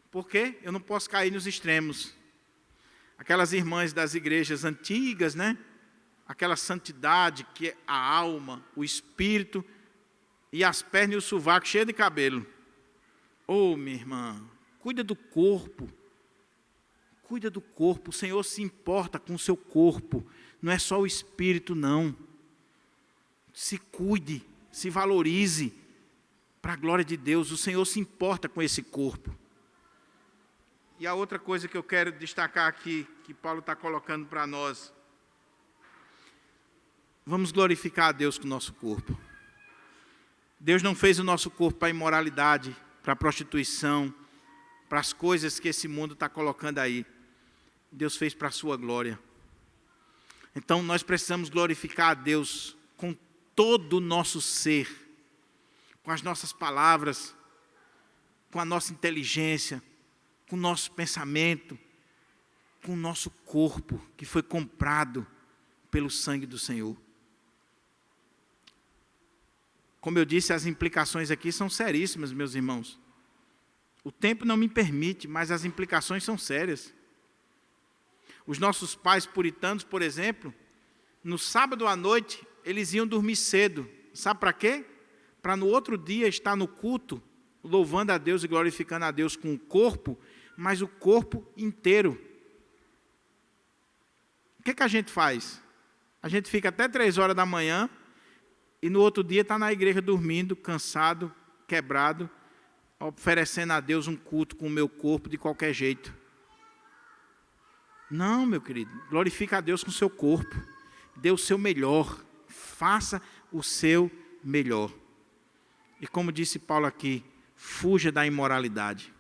Porque eu não posso cair nos extremos. Aquelas irmãs das igrejas antigas, né? Aquela santidade que é a alma, o espírito e as pernas e o sovaco cheio de cabelo. Oh, minha irmã, cuida do corpo. Cuida do corpo. O Senhor se importa com o seu corpo. Não é só o espírito, não. Se cuide, se valorize para a glória de Deus. O Senhor se importa com esse corpo. E a outra coisa que eu quero destacar aqui, que Paulo está colocando para nós, vamos glorificar a Deus com o nosso corpo. Deus não fez o nosso corpo para a imoralidade, para a prostituição, para as coisas que esse mundo está colocando aí. Deus fez para a sua glória. Então nós precisamos glorificar a Deus com todo o nosso ser, com as nossas palavras, com a nossa inteligência, com o nosso pensamento, com o nosso corpo, que foi comprado pelo sangue do Senhor. Como eu disse, as implicações aqui são seríssimas, meus irmãos. O tempo não me permite, mas as implicações são sérias. Os nossos pais puritanos, por exemplo, no sábado à noite, eles iam dormir cedo. Sabe para quê? Para no outro dia estar no culto, louvando a Deus e glorificando a Deus com o corpo, mas o corpo inteiro. O que a gente faz? A gente fica até 3 horas da manhã e no outro dia está na igreja dormindo, cansado, quebrado, oferecendo a Deus um culto com o meu corpo de qualquer jeito. Não, meu querido, glorifica a Deus com o seu corpo. Dê o seu melhor. Faça o seu melhor. E como disse Paulo aqui, fuja da imoralidade.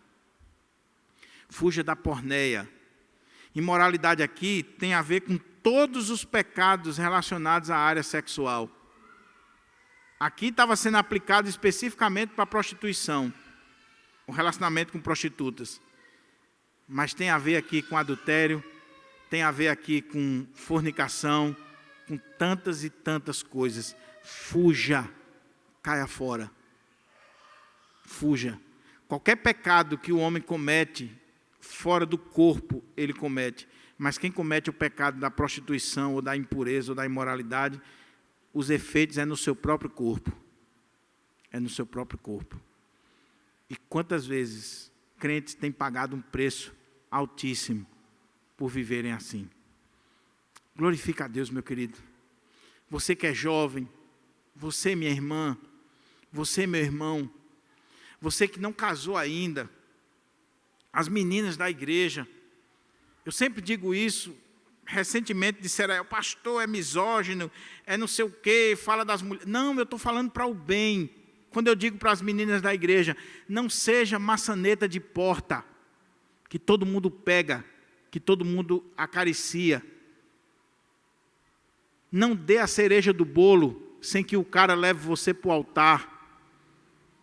Fuja da porneia. Imoralidade aqui tem a ver com todos os pecados relacionados à área sexual. Aqui estava sendo aplicado especificamente para a prostituição, o relacionamento com prostitutas. Mas tem a ver aqui com adultério, tem a ver aqui com fornicação, com tantas e tantas coisas. Fuja, caia fora. fuja. Qualquer pecado que o homem comete, fora do corpo, ele comete. Mas quem comete o pecado da prostituição, ou da impureza, ou da imoralidade, os efeitos é no seu próprio corpo. É no seu próprio corpo. E quantas vezes crentes têm pagado um preço altíssimo por viverem assim. Glorifica a Deus, meu querido. Você que é jovem, você, minha irmã, você, meu irmão, você que não casou ainda, as meninas da igreja, eu sempre digo isso, recentemente disseram, o pastor é misógino, é não sei o quê, fala das mulheres. Não, eu estou falando para o bem. Quando eu digo para as meninas da igreja, não seja maçaneta de porta, que todo mundo pega, que todo mundo acaricia. Não dê a cereja do bolo, sem que o cara leve você para o altar.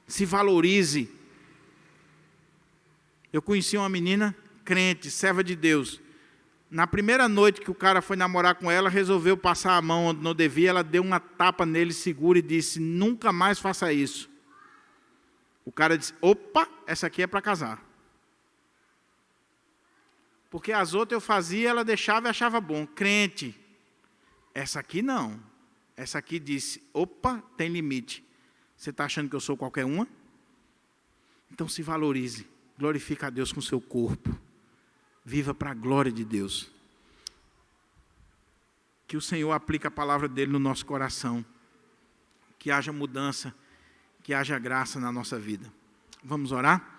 Se valorize. Eu conheci uma menina crente, serva de Deus. Na primeira noite que o cara foi namorar com ela, resolveu passar a mão onde não devia, ela deu uma tapa nele segura e disse, nunca mais faça isso. O cara disse, opa, essa aqui é para casar. Porque as outras eu fazia, ela deixava e achava bom. Crente, essa aqui não. Essa aqui disse, opa, tem limite. Você está achando que eu sou qualquer uma? Então se valorize, glorifique a Deus com o seu corpo. Viva para a glória de Deus. Que o Senhor aplique a palavra dele no nosso coração. Que haja mudança, que haja graça na nossa vida. Vamos orar?